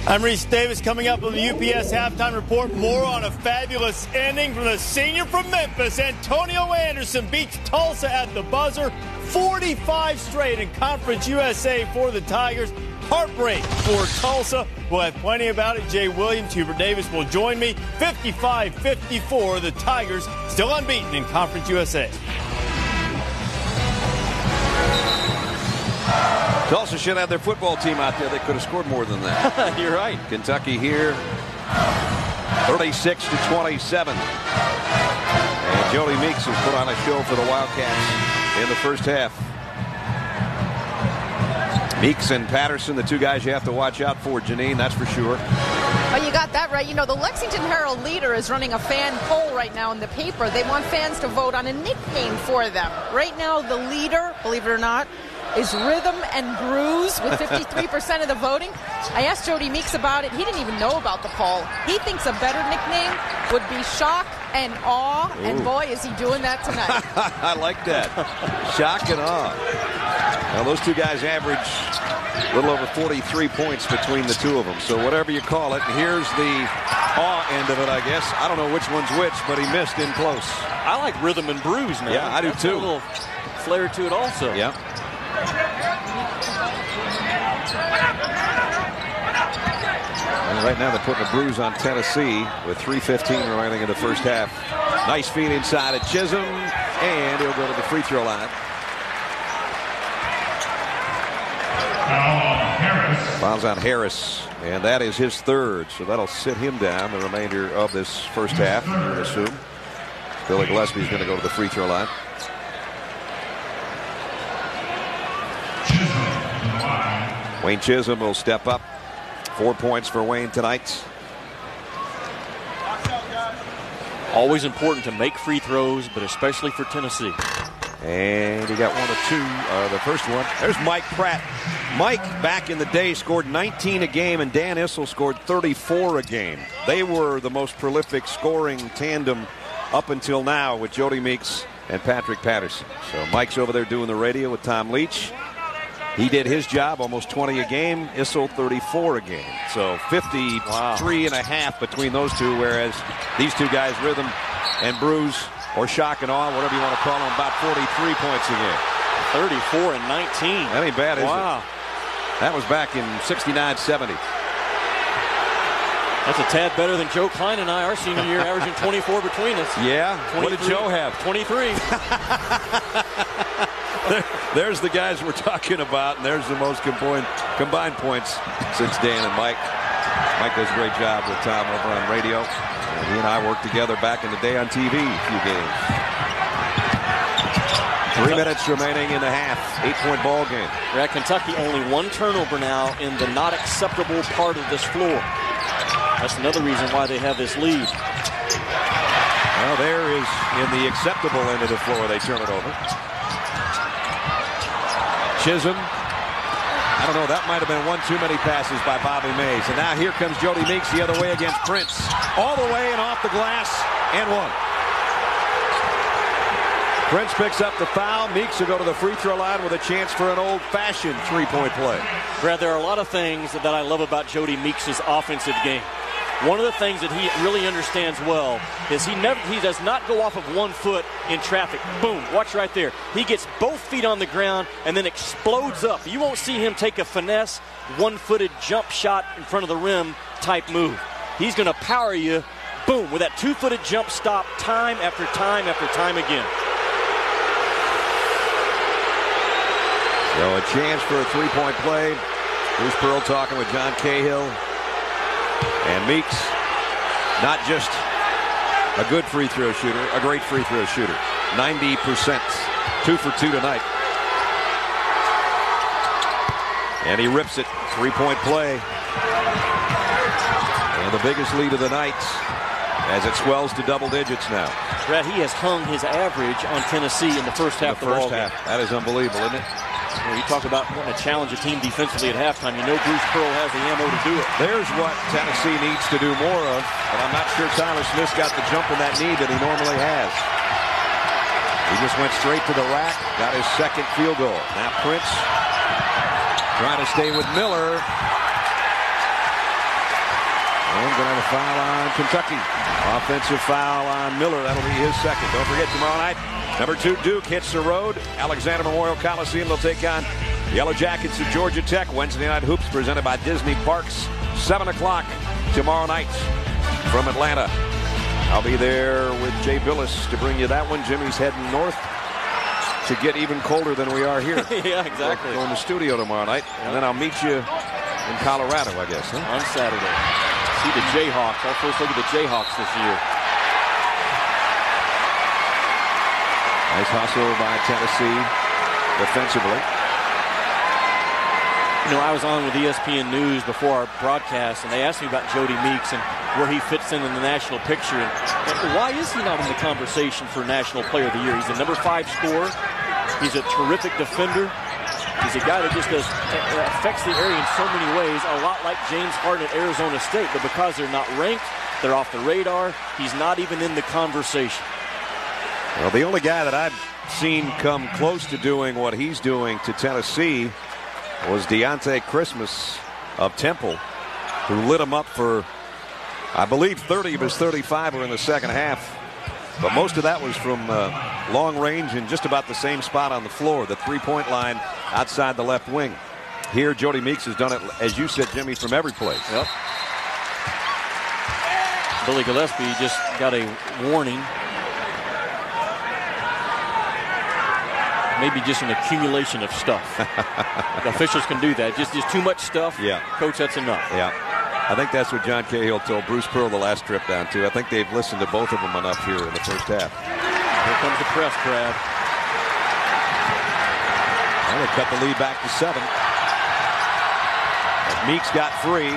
I'm Reese Davis. Coming up on the UPS Halftime Report, more on a fabulous ending from the senior from Memphis. Antonio Anderson beats Tulsa at the buzzer. 45 straight in Conference USA for the Tigers. Heartbreak for Tulsa. We'll have plenty about it. Jay Williams, Hubert Davis will join me. 55-54, the Tigers still unbeaten in Conference USA. Tulsa should have their football team out there. They could have scored more than that. You're right. Kentucky here, 36-27. And Jodie Meeks has put on a show for the Wildcats in the first half. Meeks and Patterson, the two guys you have to watch out for, Janine, that's for sure. Oh, you got that right. You know, the Lexington Herald Leader is running a fan poll right now in the paper. They want fans to vote on a nickname for them. Right now, the leader, believe it or not, is Rhythm and Bruise with 53% of the voting. I asked Jodie Meeks about it. He didn't even know about the poll. He thinks a better nickname would be Shock and Awe. Ooh. And boy, is he doing that tonight. I like that. Shock and Awe. Now, those two guys average a little over 43 points between the two of them. So whatever you call it, here's the Awe end of it, I guess. I don't know which one's which, but he missed in close. I like Rhythm and Bruise, man. Yeah, I do too. A little flair to it also. Yeah. And right now they're putting a bruise on Tennessee with 3:15 remaining in the first half. Nice feed inside at Chisholm, and he'll go to the free throw line. Fouls on Harris, and that is his third, so that'll sit him down the remainder of this first half, you would assume. Billy Gillispie is going to go to the free throw line. Wayne Chisholm will step up. 4 points for Wayne tonight. Always important to make free throws, but especially for Tennessee. And he got 1 of 2. The first one. There's Mike Pratt. Mike, back in the day, scored 19 a game, and Dan Issel scored 34 a game. They were the most prolific scoring tandem up until now with Jodie Meeks and Patrick Patterson. So Mike's over there doing the radio with Tom Leach. He did his job, almost 20 a game. Issel 34 a game. So 53 and a half between those two, whereas these two guys, Rhythm and Bruce, or Shock and Awe, whatever you want to call them, about 43 points a game. 34 and 19. That ain't bad, is it? That was back in 69-70. That's a tad better than Joe Klein and I, our senior year, averaging 24 between us. Yeah? What did Joe have? 23. There's the guys we're talking about, and there's the most combined points since Dan and Mike. Mike does a great job with Tom over on radio. And he and I worked together back in the day on TV a few games. 3 minutes remaining in the half. 8-point ball game. We're at Kentucky, only 1 turnover now in the not acceptable part of this floor. That's another reason why they have this lead. Well, there is in the acceptable end of the floor. They turn it over. Chisholm. I don't know. That might have been one too many passes by Bobby Mays. And now here comes Jodie Meeks the other way against Prince. All the way and off the glass and 1. Prince picks up the foul. Meeks will go to the free throw line with a chance for an old-fashioned 3-point play. Brad, there are a lot of things that I love about Jodie Meeks' offensive game. One of the things that he really understands well is he does not go off of 1 foot in traffic. Boom, watch right there. He gets both feet on the ground and then explodes up. You won't see him take a finesse, 1-footed jump shot in front of the rim type move. He's going to power you, boom, with that 2-footed jump stop time after time after time again. So a chance for a 3-point play. Bruce Pearl talking with John Cahill. And Meeks, not just a good free throw shooter, a great free throw shooter. 90%. 2 for 2 tonight. And he rips it. 3-point play. And the biggest lead of the night as it swells to double digits now. Brad, he has hung his average on Tennessee in the first half of the ball game. That is unbelievable, isn't it? Well, you talk about wanting to challenge a team defensively at halftime. You know Bruce Pearl has the ammo to do it. There's what Tennessee needs to do more of, but I'm not sure Tyler Smith's got the jump in that knee that he normally has. He just went straight to the rack, got his second field goal. Now Prince trying to stay with Miller. And going to have a foul on Kentucky. Offensive foul on Miller. That'll be his second. Don't forget tomorrow night. Number 2 Duke hits the road. Alexander Memorial Coliseum. They'll take on Yellow Jackets of Georgia Tech. Wednesday Night Hoops presented by Disney Parks. 7 o'clock tomorrow night from Atlanta. I'll be there with Jay Billis to bring you that one. Jimmy's heading north to get even colder than we are here. Yeah, exactly. We'll go in the studio tomorrow night. Yep. And then I'll meet you in Colorado, I guess. Huh? On Saturday. See the Jayhawks. Our first look at the Jayhawks this year. Nice hustle by Tennessee defensively. You know, I was on with ESPN News before our broadcast, and they asked me about Jodie Meeks and where he fits in the national picture. And why is he not in the conversation for National Player of the Year? He's the number 5 scorer. He's a terrific defender. He's a guy that just affects the area in so many ways, a lot like James Harden at Arizona State. But because they're not ranked, they're off the radar, he's not even in the conversation. Well, the only guy that I've seen come close to doing what he's doing to Tennessee was Deontay Christmas of Temple, who lit him up for, I believe, 30 of his 35 were in the second half. But most of that was from long range and just about the same spot on the floor, the 3-point line outside the left wing. Here, Jodie Meeks has done it, as you said, Jimmy, from every place. Yep. Billy Gillispie just got a warning. Maybe just an accumulation of stuff. The officials can do that. Just too much stuff. Yeah. Coach, that's enough. Yeah. I think that's what John Cahill told Bruce Pearl the last trip down to. I think they've listened to both of them enough here in the first half. Here comes the press, Brad. Well, they cut the lead back to 7. But Meeks got free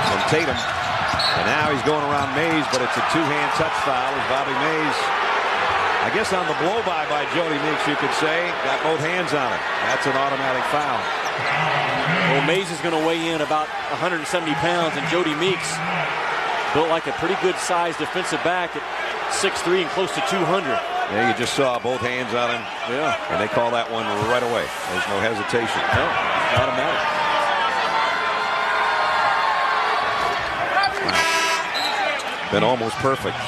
from Tatum. And now he's going around Mays, but it's a 2-hand touch foul as Bobby Mays I guess on the blow-by Jodie Meeks, you could say, got both hands on it. That's an automatic foul. Well, Mays is going to weigh in about 170 pounds, and Jodie Meeks built like a pretty good-sized defensive back at 6'3" and close to 200. Yeah, you just saw both hands on him. Yeah. And they call that one right away. There's no hesitation. No, automatic. Been almost perfect.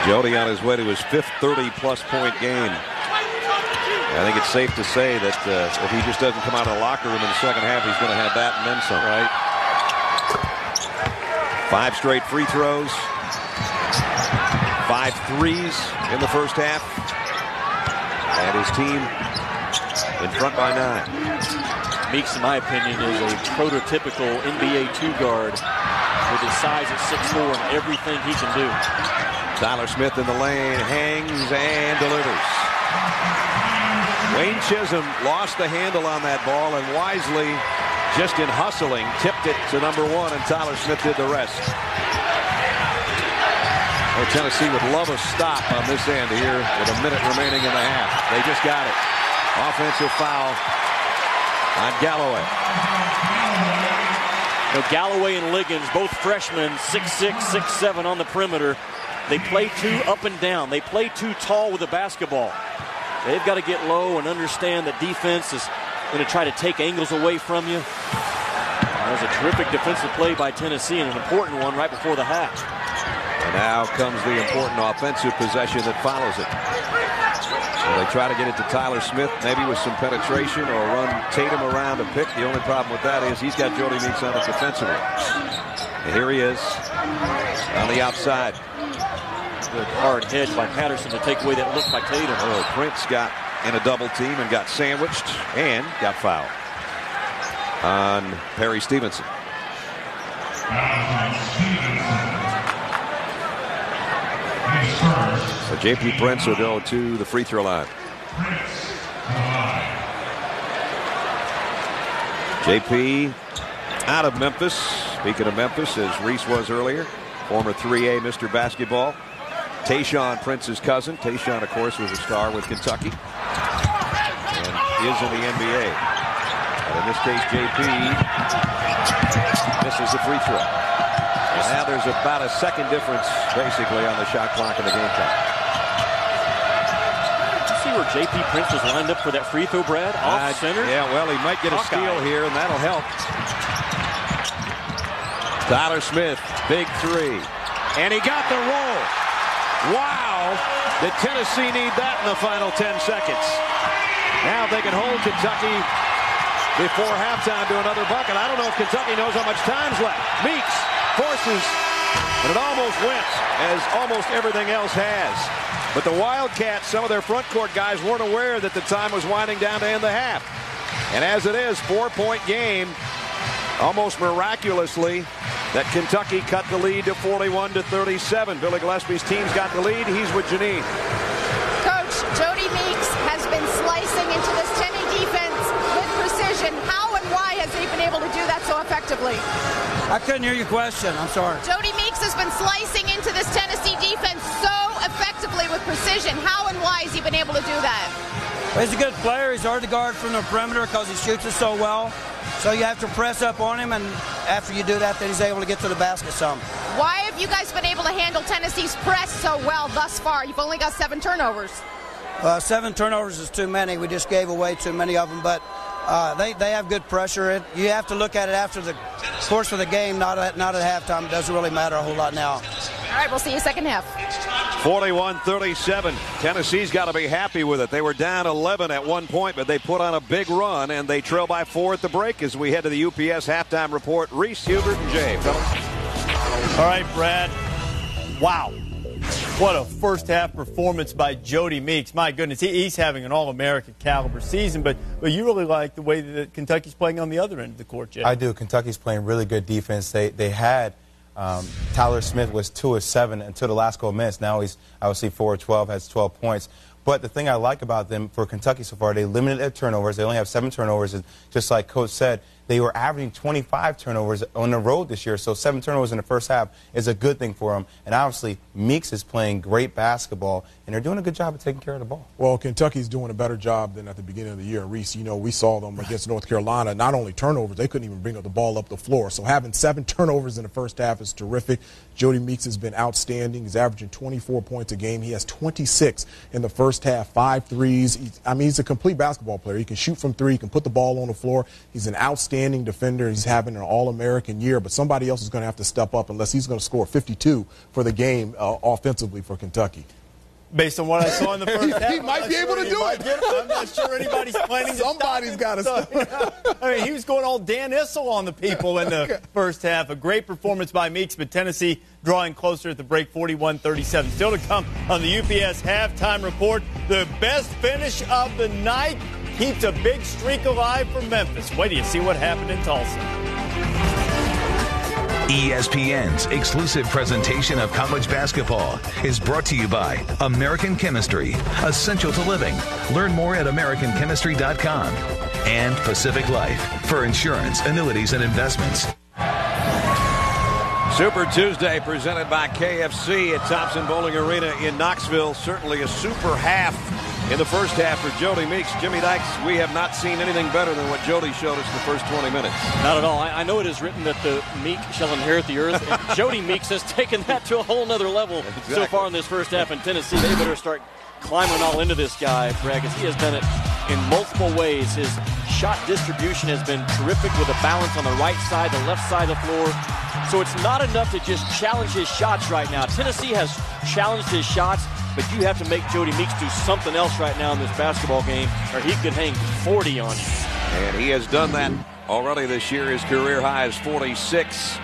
Jodie on his way to his 5th 30-plus point game. I think it's safe to say that if he just doesn't come out of the locker room in the second half, he's going to have that and then some. Right. 5 straight free throws. 5 threes in the first half. And his team in front by 9. Meeks, in my opinion, is a prototypical NBA 2 guard with his size at 6'4" and everything he can do. Tyler Smith in the lane, hangs and delivers. Wayne Chisholm lost the handle on that ball and wisely, just in hustling, tipped it to number 1, and Tyler Smith did the rest. Well, Tennessee would love a stop on this end here with a minute remaining in the half. They just got it. Offensive foul on Galloway. Now, Galloway and Liggins, both freshmen, 6'6", 6'7" on the perimeter. They play too up and down. They play too tall with the basketball. They've got to get low and understand that defense is going to try to take angles away from you. That was a terrific defensive play by Tennessee and an important one right before the half. And now comes the important offensive possession that follows it. So they try to get it to Tyler Smith, maybe with some penetration, or run Tatum around a pick. The only problem with that is he's got Jodie Meeks on it defensively. And here he is on the outside. Good hard hedge by Patterson to take away that look by Tatum. Oh, Prince got in a double team and got sandwiched and got fouled on Perry Stevenson. So J.P. Prince will go to the free throw line. J.P. out of Memphis. Speaking of Memphis, as Reese was earlier, former 3A Mr. Basketball. Tayshaun Prince's cousin. Tayshaun, of course, was a star with Kentucky and is in the NBA. But in this case, J.P. misses the free throw. And now there's about a second difference, basically, on the shot clock in the game clock. Did you see where J.P. Prince was lined up for that free throw, Brad? Off center? Yeah, well, he might get a steal here, and that'll help. Tyler Smith, big 3. And he got the roll. Wow, did Tennessee need that in the final 10 seconds? Now they can hold Kentucky before halftime to another bucket. I don't know if Kentucky knows how much time's left. Meeks forces, and it almost went, as almost everything else has. But the Wildcats, some of their front court guys weren't aware that the time was winding down to end the half. And as it is, 4-point game, almost miraculously, that Kentucky cut the lead to 41-37. Billy Gillispie's team's got the lead. He's with Janine. Coach, Jodie Meeks has been slicing into this Tennessee defense with precision. How and why has he been able to do that so effectively? I couldn't hear your question. I'm sorry. Jodie Meeks has been slicing into this Tennessee defense so effectively with precision. How and why has he been able to do that? Well, he's a good player. He's hard to guard from the perimeter because he shoots it so well. So you have to press up on him, and after you do that, then he's able to get to the basket some. Why have you guys been able to handle Tennessee's press so well thus far? You've only got 7 turnovers. 7 turnovers is too many. We just gave away too many of them, but they have good pressure. You have to look at it after the course of the game, not at halftime. It doesn't really matter a whole lot now. All right, we'll see you second half. 41-37. Tennessee's got to be happy with it. They were down 11 at one point, but they put on a big run, and they trail by 4 at the break as we head to the UPS halftime report. Reese, Hubert, and Jay. Fellas. All right, Brad. Wow. What a first-half performance by Jodie Meeks. My goodness, he's having an All-American caliber season, but you really like the way that Kentucky's playing on the other end of the court, Jay. I do. Kentucky's playing really good defense. They had Tyler Smith was 2 of 7 until the last couple of minutes. Now he's obviously 4 of 12, has 12 points. But the thing I like about them for Kentucky so far, they limited their turnovers. They only have 7 turnovers. And just like Coach said, they were averaging 25 turnovers on the road this year. So 7 turnovers in the first half is a good thing for them. And obviously, Meeks is playing great basketball, and they're doing a good job of taking care of the ball. Well, Kentucky's doing a better job than at the beginning of the year. Reese, you know, we saw them against North Carolina. Not only turnovers, they couldn't even bring up the ball up the floor. So having 7 turnovers in the first half is terrific. Jodie Meeks has been outstanding. He's averaging 24 points a game. He has 26 in the first half, 5 threes. He's a complete basketball player. He can shoot from 3. He can put the ball on the floor. He's an outstanding defender. He's having an All-American year, but somebody else is going to have to step up unless he's going to score 52 for the game offensively for Kentucky. Based on what I saw in the first half, he might be able to do it. I'm not sure anybody's planning to Somebody's got to stop. I mean, he was going all Dan Issel on the people in the first half. A great performance by Meeks, but Tennessee drawing closer at the break, 41-37. Still to come on the UPS halftime report. The best finish of the night keeps a big streak alive for Memphis. Wait till you see what happened in Tulsa. ESPN's exclusive presentation of college basketball is brought to you by American Chemistry, essential to living. Learn more at americanchemistry.com. And Pacific Life, for insurance, annuities, and investments. Super Tuesday presented by KFC at Thompson Bowling Arena in Knoxville. Certainly a super half in the first half for Jodie Meeks. Jimmy Dykes, we have not seen anything better than what Jodie showed us in the first 20 minutes. Not at all. I know it is written that the meek shall inherit the earth, and Jodie Meeks has taken that to a whole nother level so far in this first half in Tennessee. They better start climbing all into this guy, Brad, because he has done it in multiple ways. His shot distribution has been terrific with a balance on the right side, the left side of the floor. So it's not enough to just challenge his shots right now. Tennessee has challenged his shots, but you have to make Jodie Meeks do something else right now in this basketball game, or he could hang 40 on you. And he has done that already this year. His career high is 46.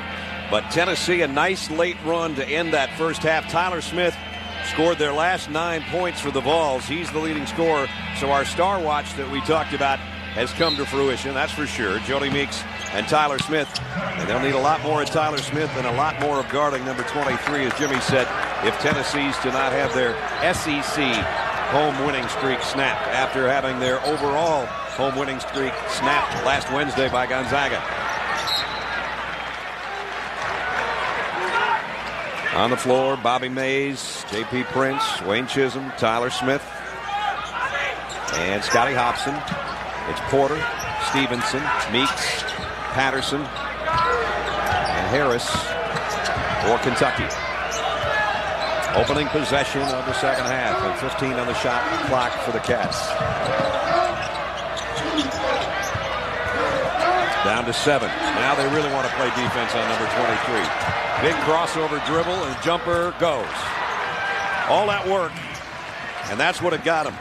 But Tennessee, a nice late run to end that first half. Tyler Smith scored their last 9 points for the Vols. He's the leading scorer. So our star watch that we talked about has come to fruition, that's for sure. Jodie Meeks and Tyler Smith. And they'll need a lot more of Tyler Smith and a lot more of guarding number 23, as Jimmy said, if Tennessee's to not have their SEC home winning streak snapped after having their overall home winning streak snapped last Wednesday by Gonzaga. On the floor, Bobby Mays, J.P. Prince, Wayne Chisholm, Tyler Smith, and Scotty Hobson. It's Porter, Stevenson, Meeks, Patterson, and Harris for Kentucky. Opening possession of the second half, and 15 on the shot clock for the Cats. Down to 7. Now they really want to play defense on number 23. Big crossover dribble, and jumper goes. All that work, and that's what it got him.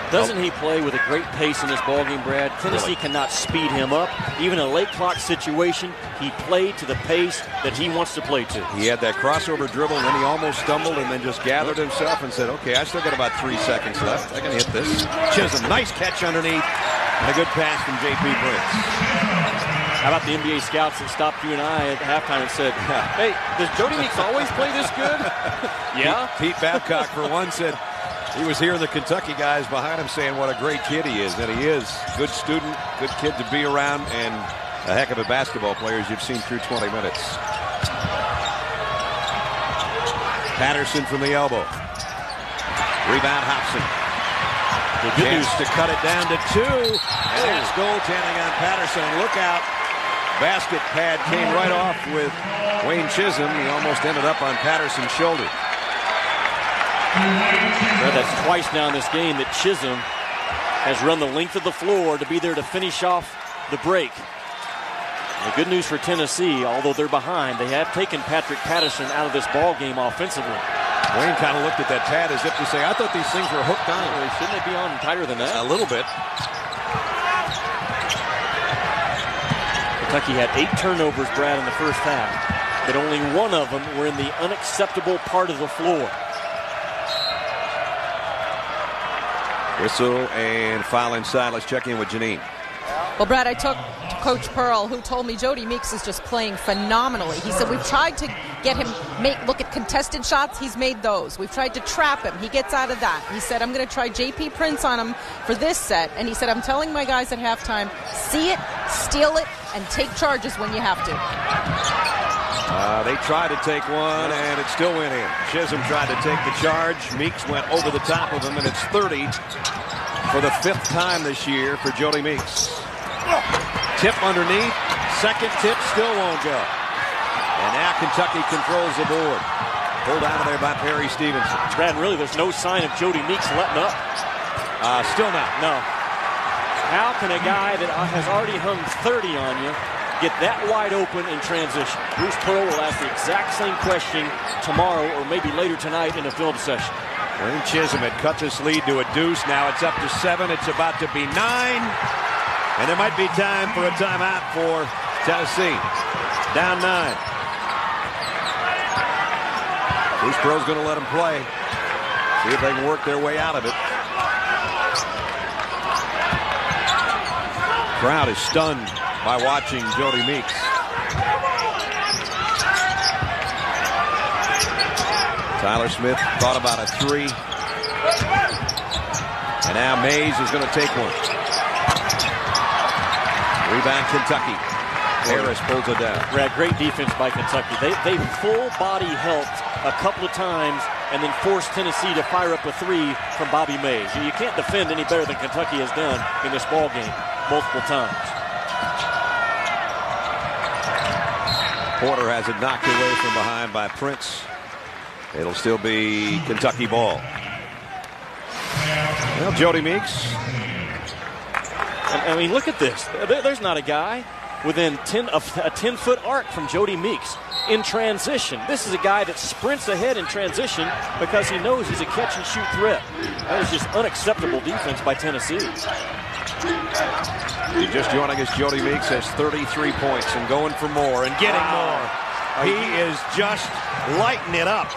Doesn't he play with a great pace in this ballgame, Brad? Tennessee cannot speed him up. Even in a late clock situation, he played to the pace that he wants to play to. He had that crossover dribble, and then he almost stumbled and then just gathered himself and said, okay, I still got about 3 seconds left. I can hit this. Chisholm, nice catch underneath, and a good pass from J.P. Prince. How about the NBA scouts that stopped you and I at halftime and said, hey, does Jodie Meeks always play this good? Yeah? Pete Babcock, for one, said he was hearing the Kentucky guys behind him saying what a great kid he is. And he is. Good student, good kid to be around, and a heck of a basketball player as you've seen through 20 minutes. Patterson from the elbow. Rebound Hobson. The chance to cut it down to 2. And that's goaltending on Patterson. And look out. Basket pad came right off with Wayne Chisholm. He almost ended up on Patterson's shoulder. Well, that's twice now in this game that Chisholm has run the length of the floor to be there to finish off the break. The good news for Tennessee, although they're behind, they have taken Patrick Patterson out of this ball game offensively. Wayne kind of looked at that pad as if to say, I thought these things were hooked on. Well, shouldn't they be on tighter than that? A little bit. Kentucky had 8 turnovers, Brad, in the first half, but only 1 of them were in the unacceptable part of the floor. Whistle and foul inside. Let's check in with Janine. Well, Brad, I took Coach Pearl, who told me Jodie Meeks is just playing phenomenally. He said, we've tried to get him look at contested shots. He's made those. We've tried to trap him. He gets out of that. He said, I'm going to try JP Prince on him for this set. And he said, I'm telling my guys at halftime, see it, steal it, and take charges when you have to. They tried to take one, and it still went in. Chisholm tried to take the charge. Meeks went over the top of him, and it's 30 for the 5th time this year for Jodie Meeks. Tip underneath. Second tip still won't go. And now Kentucky controls the board. Pulled out of there by Perry Stevenson. Brad, really, there's no sign of Jodie Meeks letting up. Still not. No. How can a guy that has already hung 30 on you get that wide open in transition? Bruce Pearl will ask the exact same question tomorrow or maybe later tonight in a film session. Wayne Chisholm had cut this lead to a deuce. Now it's up to 7. It's about to be 9. And there might be time for a timeout for Tennessee. Down 9. Bruce Pearl's going to let them play. See if they can work their way out of it. Crowd is stunned by watching Jodie Meeks. Tyler Smith thought about a 3. And now Mays is going to take one. Rebound Kentucky. Harris pulls it down. Brad, great defense by Kentucky. They full body helped a couple of times and then forced Tennessee to fire up a 3 from Bobby Mays. You can't defend any better than Kentucky has done in this ball game multiple times. Porter has it knocked away from behind by Prince. It'll still be Kentucky ball. Well, Jodie Meeks. I mean, look at this. There's not a guy within a 10-foot arc from Jodie Meeks in transition. This is a guy that sprints ahead in transition because he knows he's a catch-and-shoot threat. That is just unacceptable defense by Tennessee. You just joining us, Jodie Meeks has 33 points and going for more and getting more. He is just lighting it up.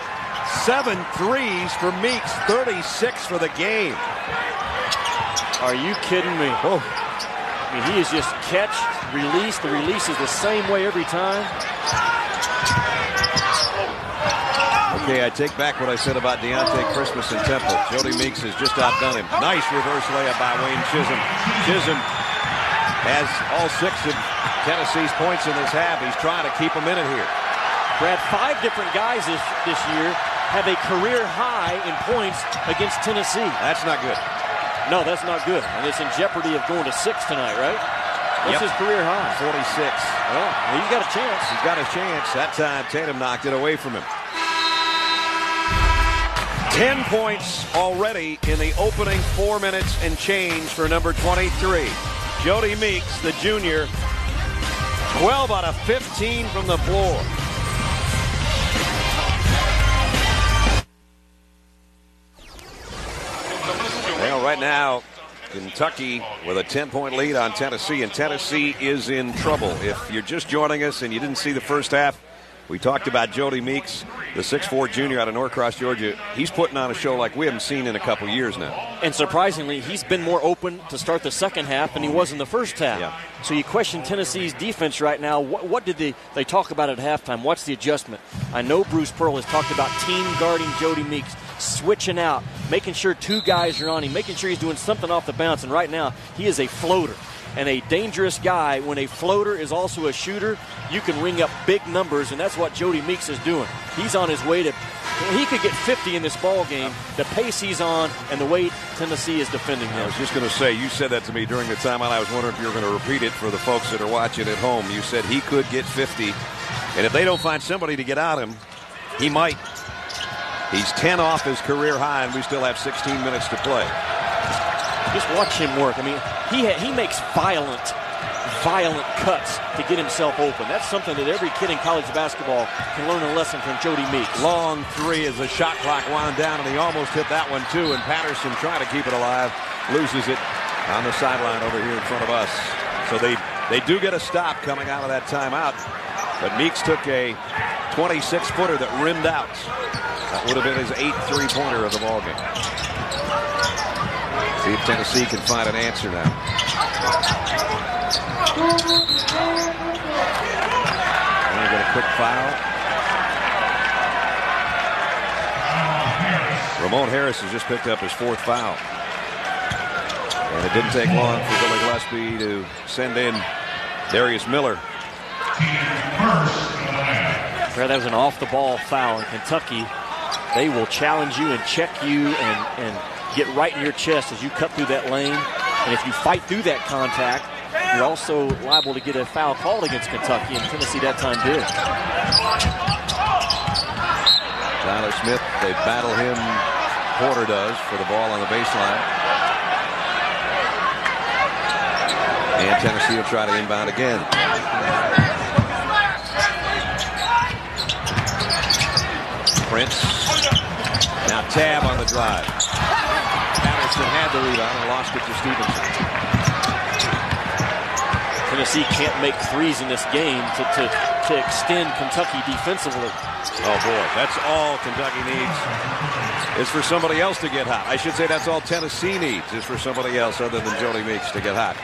7 threes for Meeks, 36 for the game. Are you kidding me? Oh. I mean, he is just catch, release. The release is the same way every time. Okay, I take back what I said about Deontay Christmas and Temple. Jodie Meeks has just outdone him. Nice reverse layup by Wayne Chisholm. Chisholm has all 6 of Tennessee's points in this half. He's trying to keep them in it here. Brad, 5 different guys this year have a career high in points against Tennessee. That's not good. No, that's not good. And it's in jeopardy of going to 6 tonight, right? That's his career high. 46. Well, he's got a chance. He's got a chance. That time, Tatum knocked it away from him. 10 points already in the opening 4 minutes and change for number 23. Jodie Meeks, the junior, 12 out of 15 from the floor. Well, right now, Kentucky with a 10-point lead on Tennessee, and Tennessee is in trouble. If you're just joining us and you didn't see the first half, we talked about Jodie Meeks, the 6'4 junior out of Norcross, Georgia. He's putting on a show like we haven't seen in a couple years now. And surprisingly, he's been more open to start the second half than he was in the first half. Yeah. So you question Tennessee's defense right now. What did they talk about at halftime? What's the adjustment? I know Bruce Pearl has talked about team guarding Jodie Meeks, switching out, making sure 2 guys are on him, making sure he's doing something off the bounce. And right now, he is a floater. And a dangerous guy, when a floater is also a shooter, you can ring up big numbers, and that's what Jodie Meeks is doing. He's on his way to – he could get 50 in this ball game, the pace he's on and the way Tennessee is defending him. I was just going to say, you said that to me during the timeout. I was wondering if you were going to repeat it for the folks that are watching at home. You said he could get 50, and if they don't find somebody to get out him, he might. He's 10 off his career high, and we still have 16 minutes to play. Just watch him work. I mean, he makes violent cuts to get himself open. That's something that every kid in college basketball can learn a lesson from Jodie Meeks. Long 3 as the shot clock wound down, and he almost hit that one too. And Patterson trying to keep it alive, loses it on the sideline over here in front of us. So they do get a stop coming out of that timeout. But Meeks took a 26-footer that rimmed out. That would have been his 8th three-pointer of the ballgame. See if Tennessee can find an answer now. And we get a quick foul. Ramon Harris has just picked up his 4th foul. And it didn't take long for Billy Gillispie to send in Darius Miller. That was an off-the-ball foul in Kentucky. They will challenge you and check you and get right in your chest as you cut through that lane. And if you fight through that contact, you're also liable to get a foul called against Kentucky, and Tennessee that time did. Tyler Smith, they battle him, Porter does, for the ball on the baseline. And Tennessee will try to inbound again. Prince. Now Tab on the drive. Patterson had the rebound and lost it to Stevenson. Tennessee can't make threes in this game to extend Kentucky defensively. Oh boy, that's all Kentucky needs is for somebody else to get hot. I should say that's all Tennessee needs is for somebody else other than Jodie Meeks to get hot.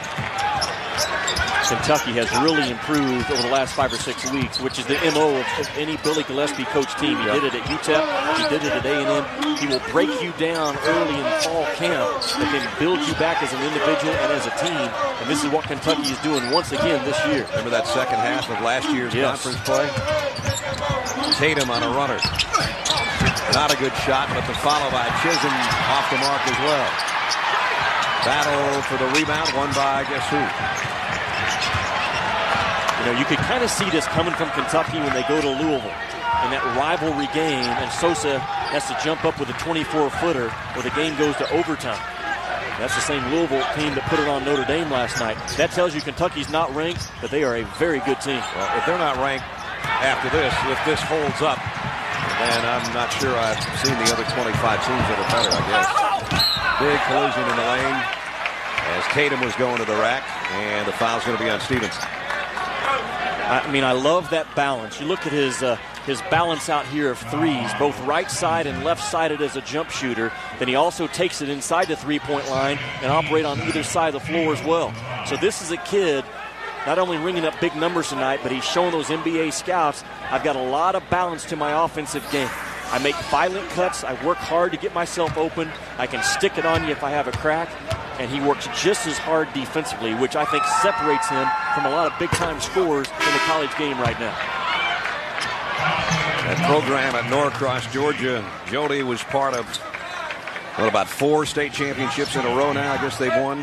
Kentucky has really improved over the last 5 or 6 weeks, which is the MO of any Billy Gillispie coach team. He did it at UTEP. He did it at A&M. He will break you down early in fall camp, but then build you back as an individual and as a team. And this is what Kentucky is doing once again this year. Remember that second half of last year's conference play? Tatum on a runner. Not a good shot, but the follow by Chisholm off the mark as well. Battle for the rebound, won by guess who? You know, you could kind of see this coming from Kentucky when they go to Louisville in that rivalry game, and Sosa has to jump up with a 24-footer or the game goes to overtime. That's the same Louisville team that put it on Notre Dame last night. That tells you Kentucky's not ranked, but they are a very good team. Well, if they're not ranked after this, if this holds up, then I'm not sure I've seen the other 25 teams that are better, I guess. Big collision in the lane as Tatum was going to the rack, and the foul's going to be on Stevenson. I mean, I love that balance. You look at his balance out here of threes, both right side and left sided as a jump shooter. Then he also takes it inside the three-point line and operate on either side of the floor as well. So this is a kid not only ringing up big numbers tonight, but he's showing those NBA scouts, I've got a lot of balance to my offensive game. I make violent cuts. I work hard to get myself open. I can stick it on you if I have a crack. And he works just as hard defensively, which I think separates him from a lot of big-time scorers in the college game right now. That program at Norcross, Georgia, Jodie was part of, about 4 state championships in a row now. I guess they've won.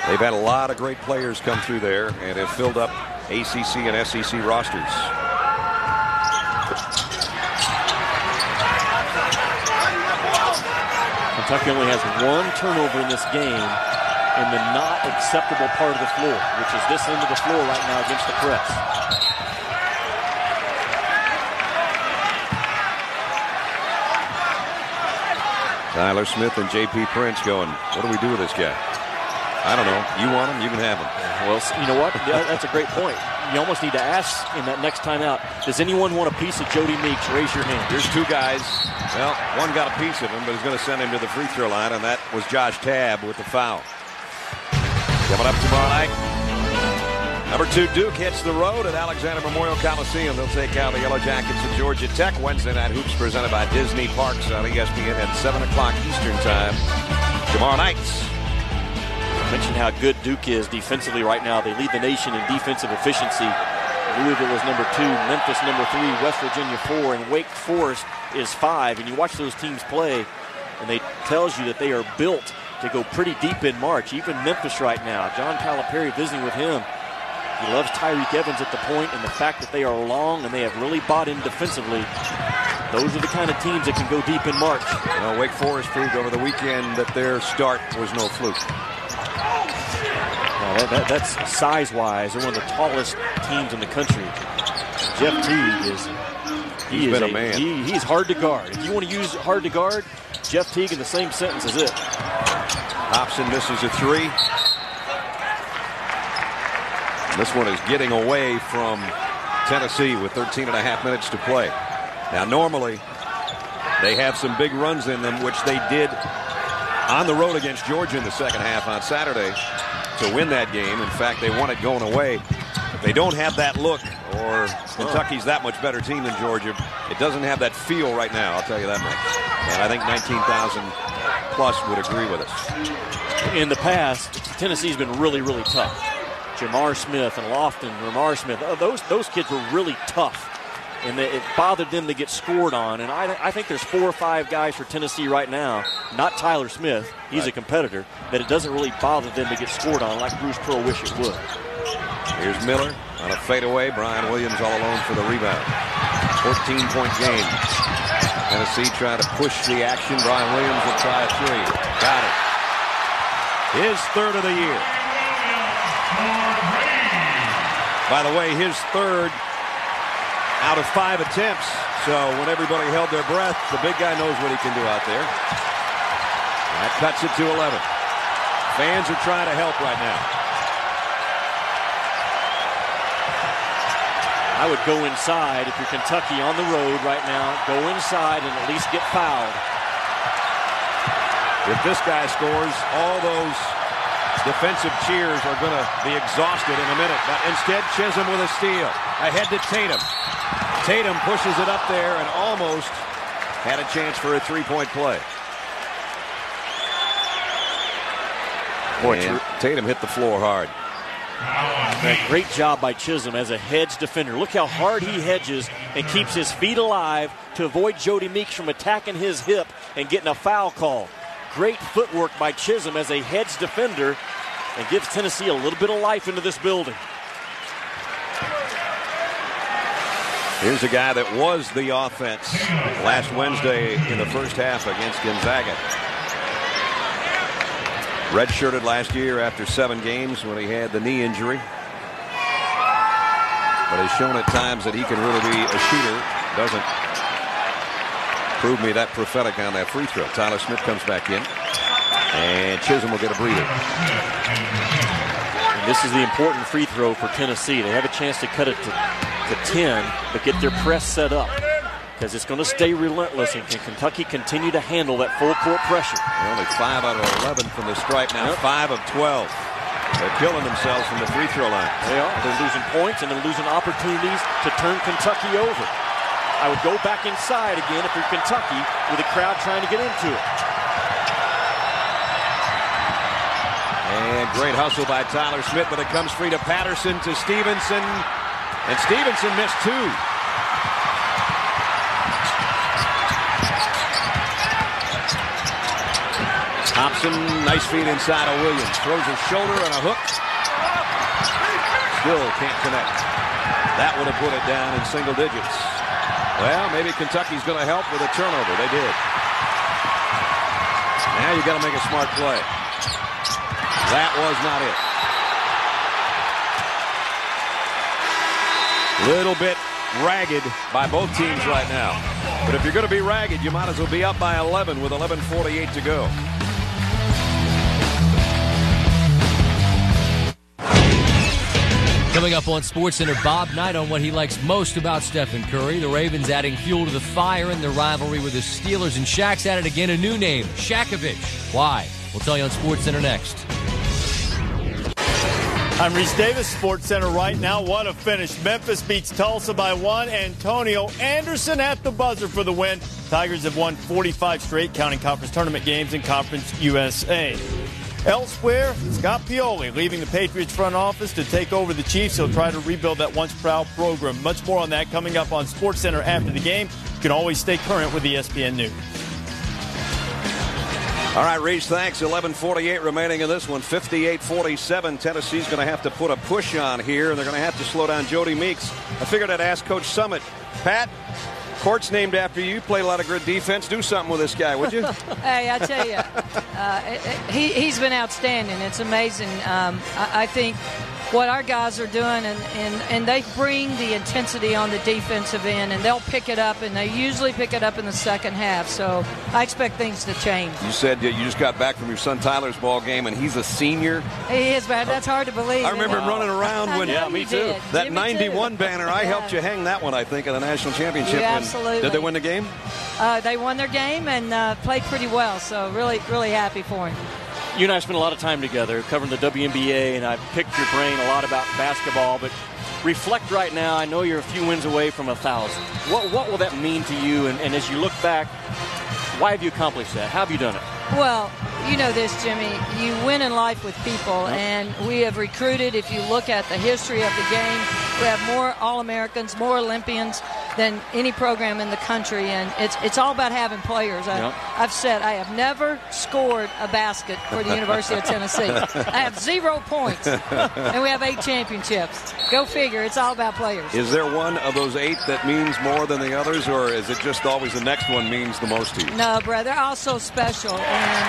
They've had a lot of great players come through there and have filled up ACC and SEC rosters. Kentucky only has 1 turnover in this game in the not acceptable part of the floor, which is this end of the floor right now against the press. Tyler Smith and J.P. Prince going, what do we do with this guy? I don't know. You want him, you can have him. Well, you know what? That's a great point. You almost need to ask in that next time out, does anyone want a piece of Jodie Meeks? Raise your hand. Here's 2 guys. Well, one got a piece of him, but he's going to send him to the free throw line, and that was Josh Tabb with the foul. Coming up tomorrow night, number 2 Duke hits the road at Alexander Memorial Coliseum. They'll take out the Yellow Jackets of Georgia Tech. Wednesday Night Hoops presented by Disney Parks on ESPN at 7 o'clock Eastern Time tomorrow night. I mentioned how good Duke is defensively right now. They lead the nation in defensive efficiency. Louisville is number 2, Memphis number 3, West Virginia 4, and Wake Forest is 5. And you watch those teams play, and they tells you that they are built to go pretty deep in March. Even Memphis right now, John Calipari visiting with him. He loves Tyreek Evans at the point, and the fact that they are long and they have really bought in defensively. Those are the kind of teams that can go deep in March. You know, Wake Forest proved over the weekend that their start was no fluke. That's size-wise. They're one of the tallest teams in the country. Jeff Teague he's been a man. He's hard to guard. If you want to use hard to guard, Jeff Teague in the same sentence is it. Hobson misses a 3. This one is getting away from Tennessee with 13.5 minutes to play. Now, normally, they have some big runs in them, which they did on the road against Georgia in the second half on Saturday. to win that game. In fact, they won it going away. If they don't have that look, or Kentucky's that much better team than Georgia, it doesn't have that feel right now, I'll tell you that much. And I think 19,000 plus would agree with us. In the past, Tennessee's been really, really tough. Jamar Smith and Lofton, Ramar Smith, those kids were really tough. And it bothered them to get scored on. And I think there's 4 or 5 guys for Tennessee right now, not Tyler Smith, he's a competitor, that it doesn't really bother them to get scored on like Bruce Pearl wish it would. Here's Miller on a fadeaway. Brian Williams all alone for the rebound. 14-point game. Tennessee trying to push the action. Brian Williams will try a 3. Got it. His third of the year. By the way, his third out of 5 attempts. So when everybody held their breath, the big guy knows what he can do out there. That cuts it to 11. Fans are trying to help right now. I would go inside if you're Kentucky on the road right now. Go inside and at least get fouled. If this guy scores, all those defensive cheers are going to be exhausted in a minute. But instead, Chisholm with a steal. Ahead to Tatum. Tatum pushes it up there and almost had a chance for a 3-point play. Boy, Tatum hit the floor hard. Great job by Chisholm as a hedge defender. Look how hard he hedges and keeps his feet alive to avoid Jodie Meeks from attacking his hip and getting a foul call. Great footwork by Chisholm as a hedge defender and gives Tennessee a little bit of life into this building. Here's a guy that was the offense last Wednesday in the first half against Gonzaga. Redshirted last year after 7 games when he had the knee injury. But has shown at times that he can really be a shooter. Doesn't prove me that prophetic on that free throw. Tyler Smith comes back in. And Chisholm will get a breather. And this is the important free throw for Tennessee. They have a chance to cut it to 10, but get their press set up. Because it's going to stay relentless, and can Kentucky continue to handle that full court pressure? They're only 5 out of 11 from the stripe now. 5 of 12. They're killing themselves from the free throw line. They are. They're losing points, and they're losing opportunities to turn Kentucky over. I would go back inside again if you're Kentucky with a crowd trying to get into it. And great hustle by Tyler Smith, but it comes free to Patterson, to Stevenson. And Stevenson missed 2. Thompson, nice feed inside of Williams. Throws a shoulder and a hook. Still can't connect. That would have put it down in single digits. Well, maybe Kentucky's going to help with a turnover. They did. Now you got to make a smart play. That was not it. Little bit ragged by both teams right now. But if you're going to be ragged, you might as well be up by 11 with 11:48 to go. Coming up on SportsCenter, Bob Knight on what he likes most about Stephen Curry. The Ravens adding fuel to the fire in their rivalry with the Steelers, and Shaq's added again a new name, Shakovich. Why? We'll tell you on SportsCenter next. I'm Reese Davis, SportsCenter right now. What a finish. Memphis beats Tulsa by 1. Antonio Anderson at the buzzer for the win. Tigers have won 45 straight, counting conference tournament games in Conference USA. Elsewhere, Scott Pioli leaving the Patriots front office to take over the Chiefs. He'll try to rebuild that once-proud program. Much more on that coming up on SportsCenter after the game. You can always stay current with ESPN News. All right, Reese, thanks. 11:48 remaining in this one. 58-47. Tennessee's going to have to put a push on here, and they're going to have to slow down Jodie Meeks. I figured I'd ask Coach Summit. Pat, court's named after you. You play a lot of good defense. Do something with this guy, would you? Hey, I tell you, he's been outstanding. It's amazing. I think what our guys are doing, and they bring the intensity on the defensive end, and they'll pick it up, and they usually pick it up in the second half. So I expect things to change. You said you just got back from your son Tyler's ball game, and he's a senior. He is, man. That's hard to believe. I remember him running around when me too. That 91 banner. I helped you hang that one, I think, at the national championship. Absolutely. Did they win the game? They won their game and played pretty well. So really, really happy for him. You and I spent a lot of time together covering the WNBA, and I've picked your brain a lot about basketball. But reflect right now. I know you're a few wins away from 1,000. What will that mean to you? And as you look back, why have you accomplished that? How have you done it? Well, you know this, Jimmy. You win in life with people, and we have recruited. If you look at the history of the game, we have more All-Americans, more Olympians than any program in the country, and it's all about having players. I've said I have never scored a basket for the University of Tennessee. I have 0 points, and we have 8 championships. Go figure. It's all about players. Is there one of those 8 that means more than the others, or is it just always the next one means the most to you? No, brother. They're all so special, and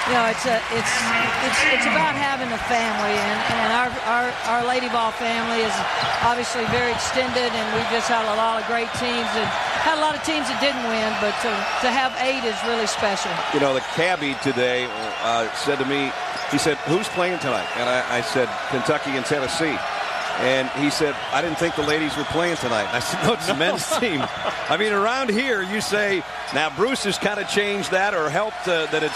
you know it's about having a family, and our Lady Ball family is obviously very extended, and we've just had a lot of great teams and had a lot of teams that didn't win, but to have 8 is really special. You know, the cabbie today said to me, he said, "Who's playing tonight?" And I said, "Kentucky and Tennessee." And he said, "I didn't think the ladies were playing tonight." And I said, "No, it's the men's team." I mean, around here, you say, now Bruce has kind of changed that or helped that it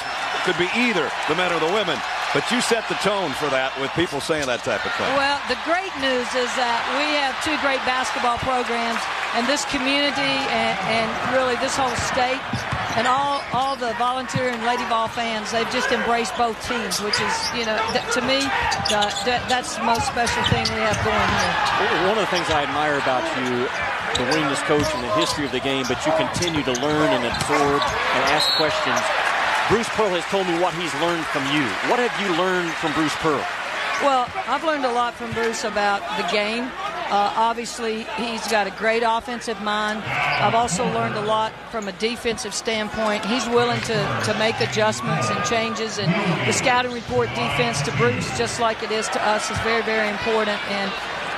could be either the men or the women. But you set the tone for that with people saying that type of thing. Well, the great news is that we have 2 great basketball programs, and this community and really this whole state and all the volunteer and Lady Ball fans, they've just embraced both teams, which is, you know, to me, that's the most special thing we have going here. One of the things I admire about you, the winningest coach in the history of the game, but you continue to learn and absorb and ask questions. Bruce Pearl has told me what he's learned from you. What have you learned from Bruce Pearl? Well, I've learned a lot from Bruce about the game. Obviously, he's got a great offensive mind. I've also learned a lot from a defensive standpoint. He's willing to make adjustments and changes, and the scouting report defense to Bruce, just like it is to us, is very, very important. And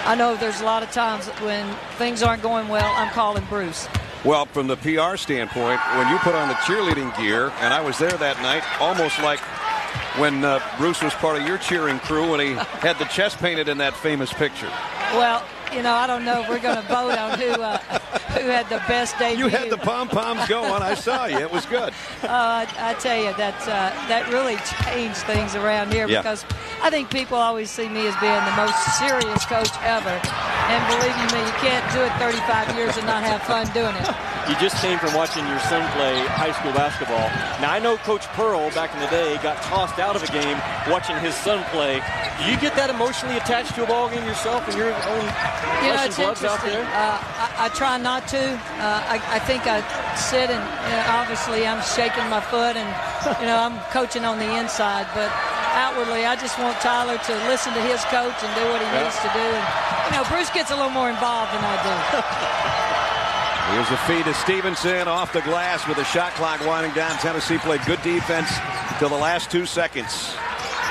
I know there's a lot of times when things aren't going well, I'm calling Bruce. Well, from the PR standpoint, when you put on the cheerleading gear, and I was there that night, almost like when Bruce was part of your cheering crew when he had the chest painted in that famous picture. Well, you know, I don't know if we're going to vote on who had the best debut. You had the pom-poms going. I saw you. It was good. I tell you, that really changed things around here because I think people always see me as being the most serious coach ever. And believe you me, you can't do it 35 years and not have fun doing it. You just came from watching your son play high school basketball. Now, I know Coach Pearl back in the day got tossed out of a game watching his son play. Do you get that emotionally attached to a ball game yourself and your own flesh and bloods out there? I try not to. I think I sit and obviously I'm shaking my foot and I'm coaching on the inside, but outwardly I just want Tyler to listen to his coach and do what he needs to do. And Bruce gets a little more involved than I do. Here's the feed to Stevenson off the glass with the shot clock winding down. Tennessee played good defense till the last 2 seconds.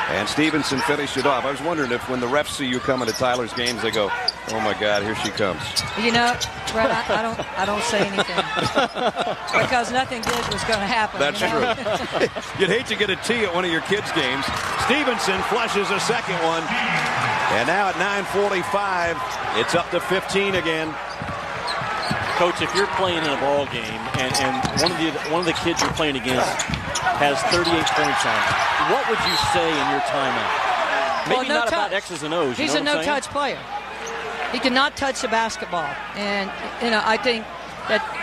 And Stevenson finished it off. I was wondering if when the refs see you coming to Tyler's games, they go, "Oh my God, here she comes." You know, Brett, I don't say anything because nothing good was going to happen. That's true. You'd hate to get a tee at one of your kids' games. Stevenson flushes a second one. And now at 9:45, it's up to 15 again. Coach, if you're playing in a ball game and one of the kids you're playing against has 38 points on it, what would you say in your timeout? Maybe not about X's and O's. He's a no-touch player. He cannot touch the basketball, and I think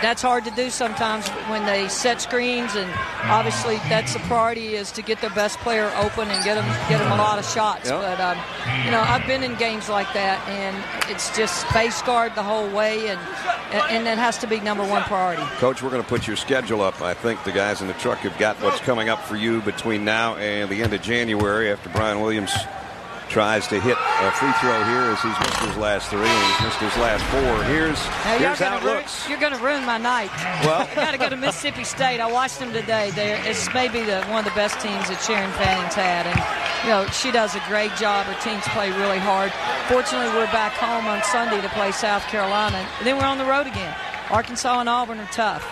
that's hard to do sometimes when they set screens, and obviously that's the priority is to get their best player open and get them a lot of shots. Yep. But I've been in games like that, and it's just face guard the whole way, and that has to be number one priority. Coach, we're going to put your schedule up. I think the guys in the truck have got what's coming up for you between now and the end of January after Brian Williams tries to hit a free throw here as he's missed his last 3 and he's missed his last 4. Here's how it looks. You're going to ruin my night. Well, I got to go to Mississippi State. I watched them today. It's maybe one of the best teams that Sharon Fanning's had, and she does a great job. Her teams play really hard. Fortunately, we're back home on Sunday to play South Carolina, and then we're on the road again. Arkansas and Auburn are tough.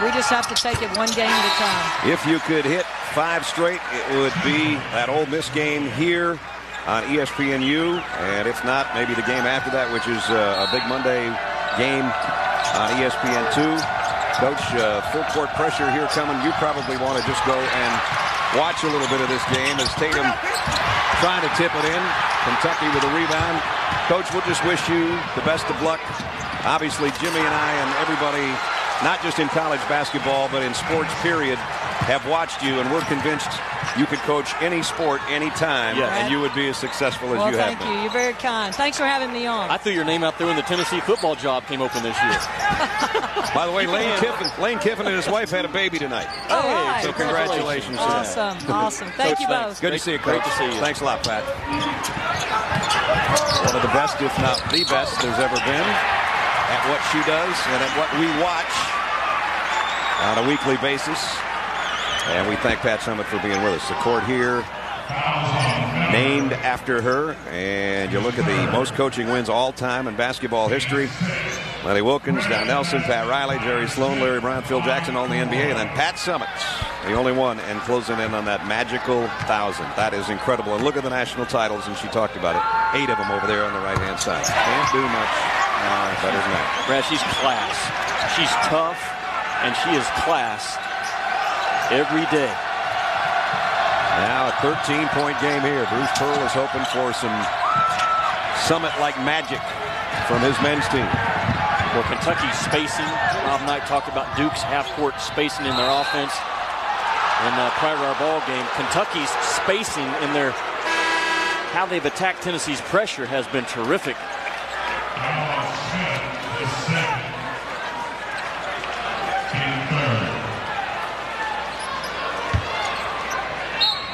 We just have to take it one game at a time. If you could hit 5 straight, it would be that Ole Miss game here on ESPNU, and if not, maybe the game after that, which is a big Monday game on ESPN2. Coach, full court pressure here coming. You probably want to just go and watch a little bit of this game as Tatum trying to tip it in. Kentucky with a rebound. Coach, we'll just wish you the best of luck. Obviously, Jimmy and I and everybody, not just in college basketball, but in sports, period, have watched you, and we're convinced you could coach any sport, anytime, and you would be as successful as you have been. Thank you. You're very kind. Thanks for having me on. I threw your name out there when the Tennessee football job came open this year. By the way, Lane Kiffin and his wife had a baby tonight. All right. So congratulations. Awesome. Awesome. Thank you both. Good to see you, Coach. Great to see you. Thanks a lot, Pat. One of the best, if not the best, there's ever been at what she does and at what we watch on a weekly basis. And we thank Pat Summitt for being with us. The court here named after her. And you look at the most coaching wins all time in basketball history. Lenny Wilkins, Don Nelson, Pat Riley, Jerry Sloan, Larry Brown, Phil Jackson, all in the NBA. And then Pat Summitt, the only one, and closing in on that magical 1,000. That is incredible. And look at the national titles, and she talked about it. 8 of them over there on the right-hand side. Can't do much. That is not. Brad, she's class. She's tough, and she is class every day. Now a 13-point game here. Bruce Pearl is hoping for some Summitt-like magic from his men's team. Well, Kentucky's spacing. Bob Knight talked about Duke's half-court spacing in their offense. And prior to our ball game, Kentucky's spacing in their how they've attacked Tennessee's pressure has been terrific.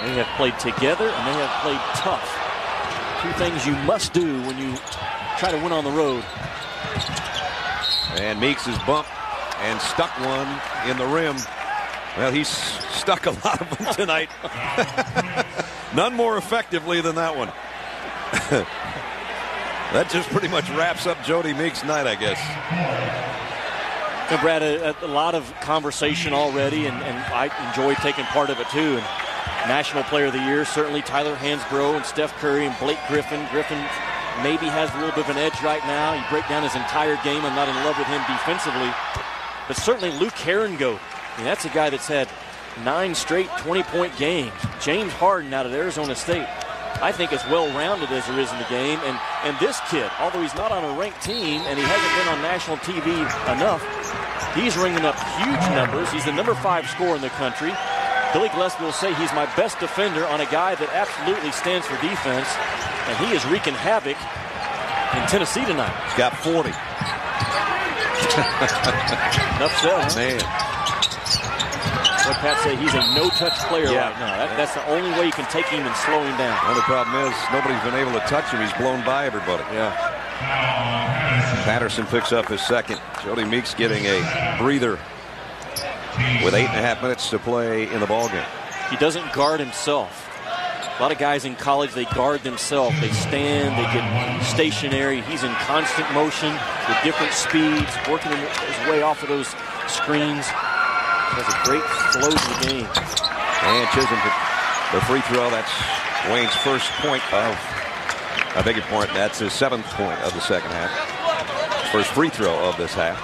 They have played together and they have played tough. Two things you must do when you try to win on the road. And Meeks is bumped and stuck one in the rim. Well, he's stuck a lot of them tonight. None more effectively than that one. That just pretty much wraps up Jodie Meeks' night, I guess. And Brad, a lot of conversation already, and I enjoy taking part of it too. And National Player of the Year, certainly Tyler Hansbrough and Steph Curry and Blake Griffin. Griffin maybe has a little bit of an edge right now. You break down his entire game. I'm not in love with him defensively. But certainly Luke Herringold. I mean, that's a guy that's had 9 straight 20-point games. James Harden out of Arizona State, I think as well-rounded as there is in the game. And this kid, although he's not on a ranked team and he hasn't been on national TV enough, he's ringing up huge numbers. He's the number 5 scorer in the country. Billy Gillispie will say he's my best defender on a guy that absolutely stands for defense, and he is wreaking havoc in Tennessee tonight. He's got 40. Enough said, Man. What Pat say, he's a no-touch player right now. That's the only way you can take him and slow him down. The only problem is nobody's been able to touch him. He's blown by everybody. Yeah. Patterson picks up his second. Jodie Meeks getting a breather with 8.5 minutes to play in the ballgame. He doesn't guard himself. A lot of guys in college, they guard themselves. They stand, they get stationary. He's in constant motion with different speeds, working his way off of those screens. Has a great flow to the game. And Chisholm, the free throw. That's Wayne's first point of, I beg your pardon, that's his 7th point of the second half. His first free throw of this half.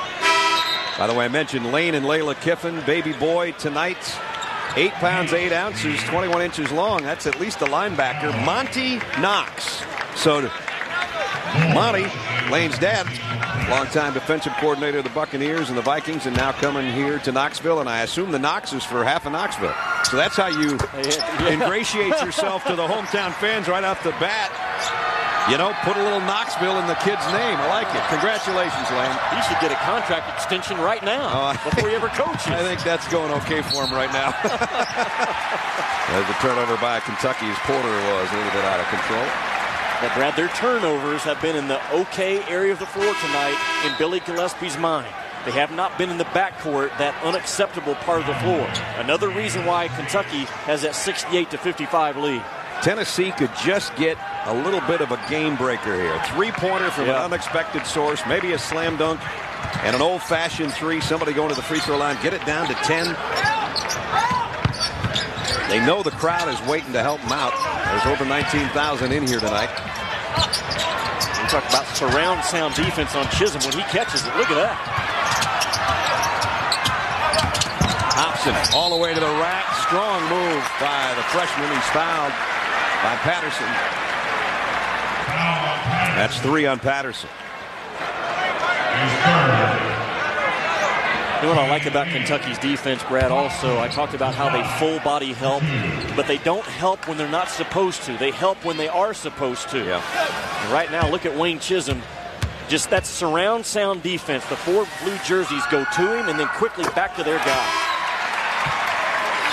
By the way, I mentioned Lane and Layla Kiffin, baby boy tonight. 8 pounds, 8 ounces, 21 inches long. That's at least a linebacker. Monty Knox. So Monty, Lane's dad, longtime defensive coordinator of the Buccaneers and the Vikings, and now coming here to Knoxville. And I assume the Knox is for half of Knoxville. So that's how you ingratiate yourself to the hometown fans right off the bat. You know, put a little Knoxville in the kid's name. I like it. Congratulations, Lane. He should get a contract extension right now before he ever coaches. I think that's going okay for him right now. As the turnover by Kentucky's Porter was a little bit out of control. But Brad, their turnovers have been in the okay area of the floor tonight in Billy Gillispie's mind. They have not been in the backcourt, that unacceptable part of the floor. Another reason why Kentucky has that 68-55 lead. Tennessee could just get a little bit of a game breaker here. A 3-pointer from an unexpected source, maybe a slam dunk, and an old-fashioned 3. Somebody going to the free throw line, get it down to 10. They know the crowd is waiting to help them out. There's over 19,000 in here tonight. We talk about surround sound defense on Chisholm when he catches it. Look at that. Stevenson all the way to the rack. Strong move by the freshman. He's fouled by Patterson. That's 3 on Patterson. You know what I like about Kentucky's defense, Brad, also, I talked about how they full body help, but they don't help when they're not supposed to. They help when they are supposed to. Yeah. And right now, look at Wayne Chisholm. Just that surround sound defense. The 4 blue jerseys go to him and then quickly back to their guy.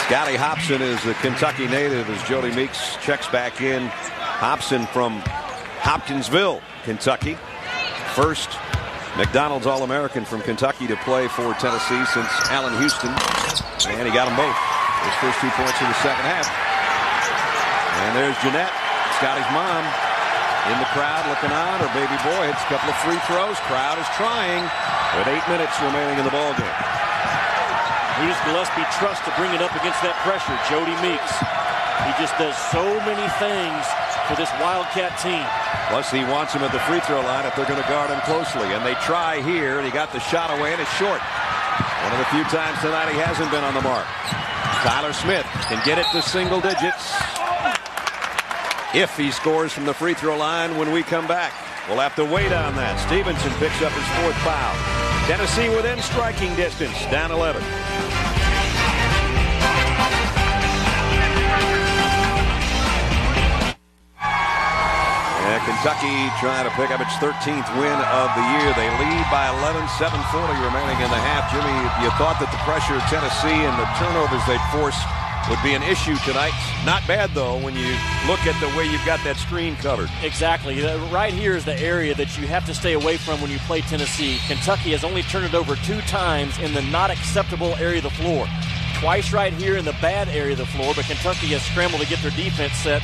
Scotty Hobson is the Kentucky native as Jodie Meeks checks back in. Hobson from Hopkinsville, Kentucky. First McDonald's All-American from Kentucky to play for Tennessee since Allen Houston. And he got them both. His first 2 points in the second half. And there's Jeanette, Scotty's mom, in the crowd looking on. Her baby boy hits a couple of free throws. Crowd is trying with 8 minutes remaining in the ballgame. Who does Gillispie trust to bring it up against that pressure? Jodie Meeks. He just does so many things for this Wildcat team. Plus, he wants him at the free throw line if they're going to guard him closely. And they try here, and he got the shot away, and it's short. One of the few times tonight he hasn't been on the mark. Tyler Smith can get it to single digits if he scores from the free throw line when we come back. We'll have to wait on that. Stevenson picks up his 4th foul. Tennessee within striking distance, down 11. Kentucky trying to pick up its 13th win of the year. They lead by 11, 7:40 remaining in the half. Jimmy, you thought that the pressure of Tennessee and the turnovers they'd force would be an issue tonight. Not bad, though, when you look at the way you've got that screen covered. Exactly. Right here is the area that you have to stay away from when you play Tennessee. Kentucky has only turned it over 2 times in the not acceptable area of the floor. Twice right here in the bad area of the floor, but Kentucky has scrambled to get their defense set.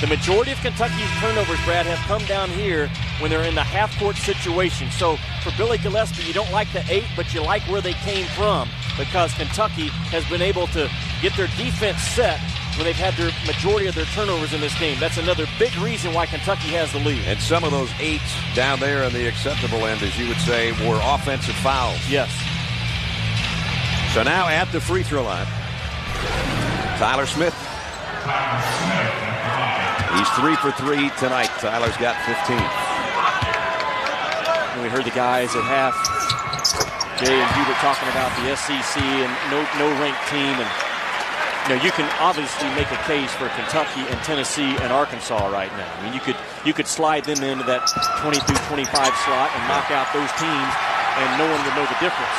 The majority of Kentucky's turnovers, Brad, have come down here when they're in the half-court situation. So for Billy Gillispie, you don't like the 8, but you like where they came from because Kentucky has been able to get their defense set when they've had their majority of their turnovers in this game. That's another big reason why Kentucky has the lead. And some of those 8s down there on the acceptable end, as you would say, were offensive fouls. Yes. So now at the free throw line, Tyler Smith. He's 3 for 3 tonight. Tyler's got 15. And we heard the guys at half, Jay and Hubert, talking about the SEC and no ranked team. And you know, you can obviously make a case for Kentucky and Tennessee and Arkansas right now. I mean, you could slide them into that 20 through 25 slot and knock out those teams, and no one would know the difference.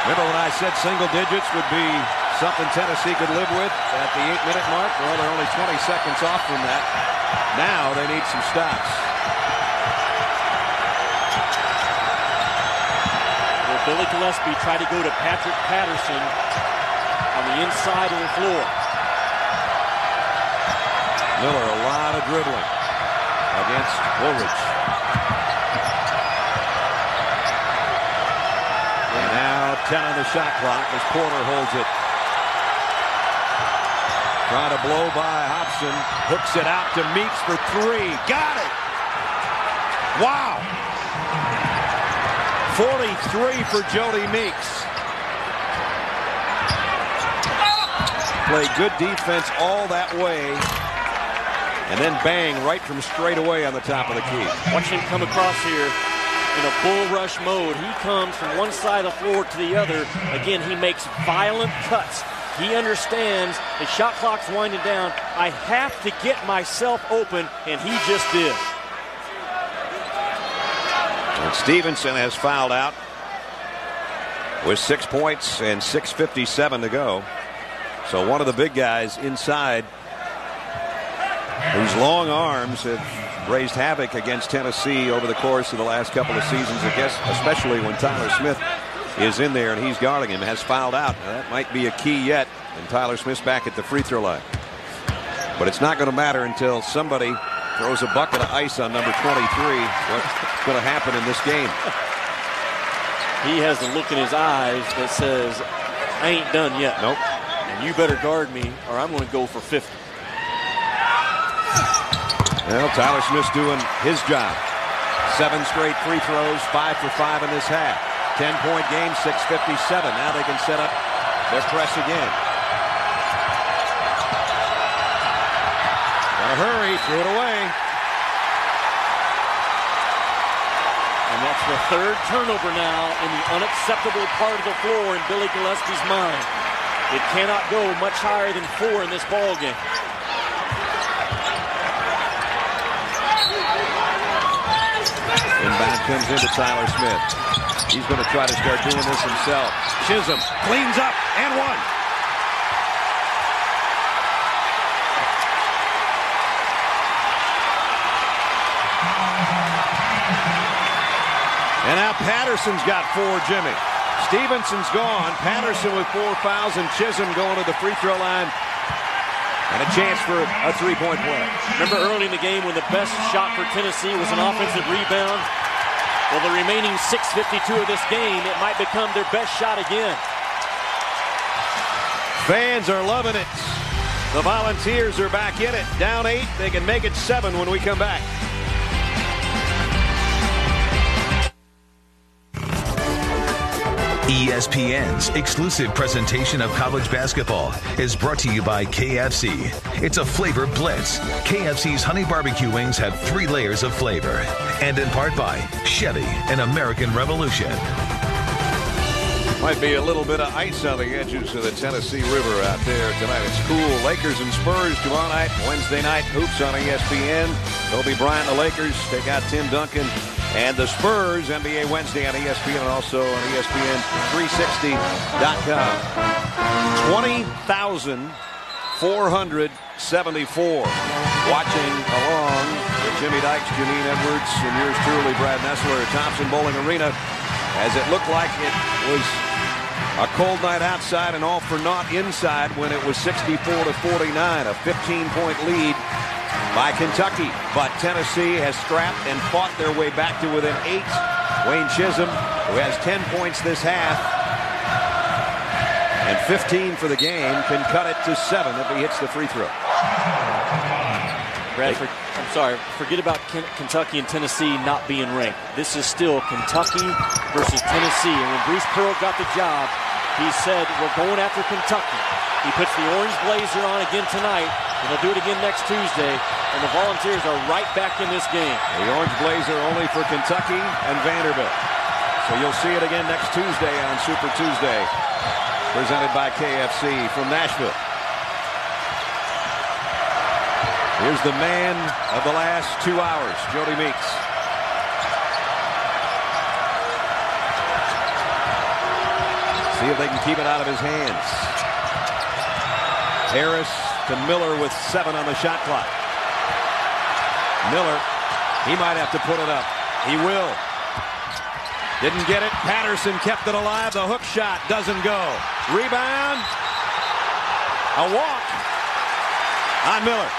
Remember when I said single digits would be something Tennessee could live with at the 8-minute mark? Well, they're only 20 seconds off from that. Now they need some stops. Well, Billy Gillispie tried to go to Patrick Patterson on the inside of the floor. Miller, a lot of dribbling against Woolridge. And now 10 on the shot clock as Porter holds it. Trying to blow by Hobson. Hooks it out to Meeks for 3. Got it! Wow! 43 for Jodie Meeks. Played good defense all that way. And then bang, right from straight away on the top of the key. Watch him come across here in a bull rush mode. He comes from one side of the floor to the other. Again, he makes violent cuts. He understands the shot clock's winding down. I have to get myself open, and he just did. And Stevenson has fouled out with 6 points and 6:57 to go. So one of the big guys inside, whose long arms have raised havoc against Tennessee over the course of the last couple of seasons, I guess, especially when Tyler Smith is in there and he's guarding him, has fouled out. Now, that might be a key yet, and Tyler Smith's back at the free throw line. But it's not going to matter until somebody throws a bucket of ice on number 23. What's going to happen in this game? He has the look in his eyes that says, I ain't done yet. Nope. And you better guard me or I'm going to go for 50. Well, Tyler Smith's doing his job. 7 straight free throws, 5 for 5 in this half. 10-point game, 6:57. Now they can set up Their press again. Gotta hurry, threw it away. And that's the third turnover now in the unacceptable part of the floor in Billy Gillespie's mind. It cannot go much higher than 4 in this ball game. Inbound comes into Tyler Smith. He's going to try to start doing this himself. Chisholm cleans up and one. And now Patterson's got 4, Jimmy. Stevenson's gone. Patterson with 4 fouls, and Chisholm going to the free throw line. And a chance for a three-point play. Remember early in the game when the best shot for Tennessee was an offensive rebound? Well, the remaining 6:52 of this game, it might become their best shot again. Fans are loving it. The Volunteers are back in it. Down 8. They can make it 7 when we come back. ESPN's exclusive presentation of college basketball is brought to you by KFC. It's a flavor blitz. KFC's honey barbecue wings have 3 layers of flavor. And in part by Chevy, an American Revolution. Might be a little bit of ice on the edges of the Tennessee River out there tonight. It's cool. Lakers and Spurs tomorrow night. Wednesday night, hoops on ESPN. Kobe Bryant, the Lakers, take out Tim Duncan. And the Spurs, NBA Wednesday on ESPN and also on ESPN360.com. 20,474 watching along with Jimmy Dykes, Janine Edwards, and yours truly, Brad Nessler at Thompson Bowling Arena, as it looked like it was a cold night outside and all for naught inside when it was 64-49, a 15-point lead by Kentucky. But Tennessee has scrapped and fought their way back to within 8. Wayne Chisholm, who has 10 points this half and 15 for the game, can cut it to 7 if he hits the free throw. Bradford, I'm sorry, forget about Kentucky and Tennessee not being ranked. This is still Kentucky versus Tennessee. And when Bruce Pearl got the job, he said, we're going after Kentucky. He puts the orange blazer on again tonight, and he'll do it again next Tuesday. And the Volunteers are right back in this game. The orange blazer only for Kentucky and Vanderbilt. So you'll see it again next Tuesday on Super Tuesday, presented by KFC from Nashville. Here's the man of the last 2 hours, Jodie Meeks. See if they can keep it out of his hands. Harris to Miller with 7 on the shot clock. Miller, he might have to put it up. He will. Didn't get it. Patterson kept it alive. The hook shot doesn't go. Rebound. A walk on Miller.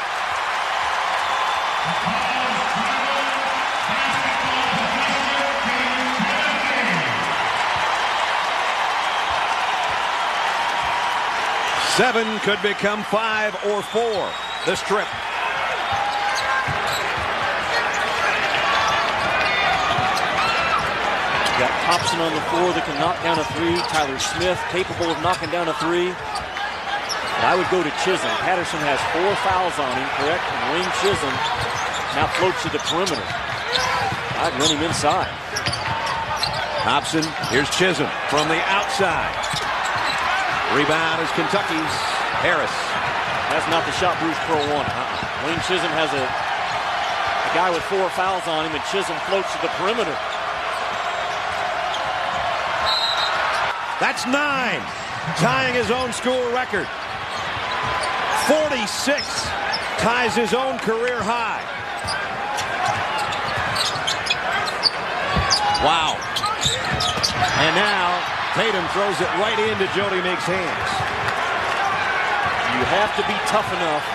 Seven could become 5 or 4 this trip. Got Thompson on the floor that can knock down a 3. Tyler Smith capable of knocking down a 3. But I would go to Chisholm. Patterson has 4 fouls on him, correct? And Wayne Chisholm now floats to the perimeter. I'd run him inside. Thompson, here's Chisholm from the outside. Rebound is Kentucky's. Harris. That's not the shot Bruce Pearl wanted. Wayne Chisholm has a guy with 4 fouls on him, and Chisholm floats to the perimeter. That's 9, tying his own school record. 46 ties his own career high. Wow. And now Tatum throws it right into Jodie Meeks' hands. You have to be tough enough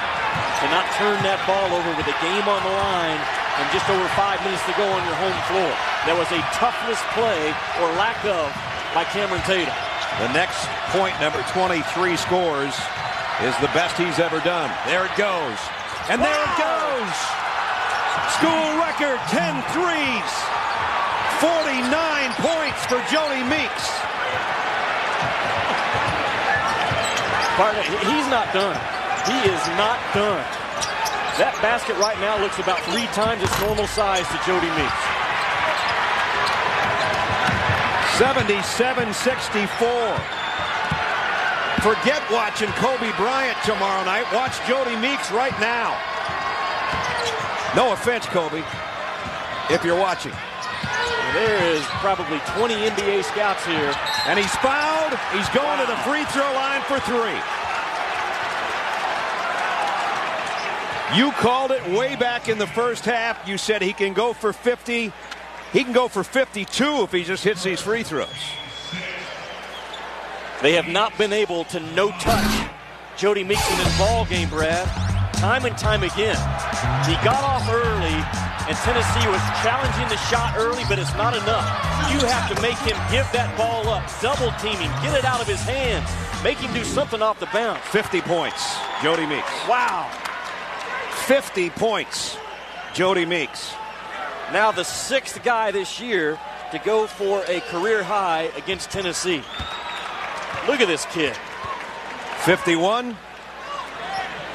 to not turn that ball over with the game on the line and just over 5 minutes to go on your home floor. There was a toughness play, or lack of, by Cameron Tatum. The next point, number 23, scores, is the best he's ever done. There it goes. And there it goes. School record, 10 threes. 49 points for Jodie Meeks. He's not done. He is not done. That basket right now looks about 3 times its normal size to Jodie Meeks. 77-64. Forget watching Kobe Bryant tomorrow night. Watch Jodie Meeks right now. No offense, Kobe, if you're watching. There is probably 20 NBA scouts here. And he's fouled. He's going to the free throw line for 3. You called it way back in the first half. You said he can go for 50. He can go for 52 if he just hits these free throws. They have not been able to no-touch Jodie Meeks in this ball game, Brad. Time and time again. He got off early, and Tennessee was challenging the shot early, but it's not enough. You have to make him give that ball up, double teaming, get it out of his hands, make him do something off the bounce. 50 points, Jodie Meeks. Wow. 50 points, Jodie Meeks. Now the 6th guy this year to go for a career high against Tennessee. Look at this kid. 51.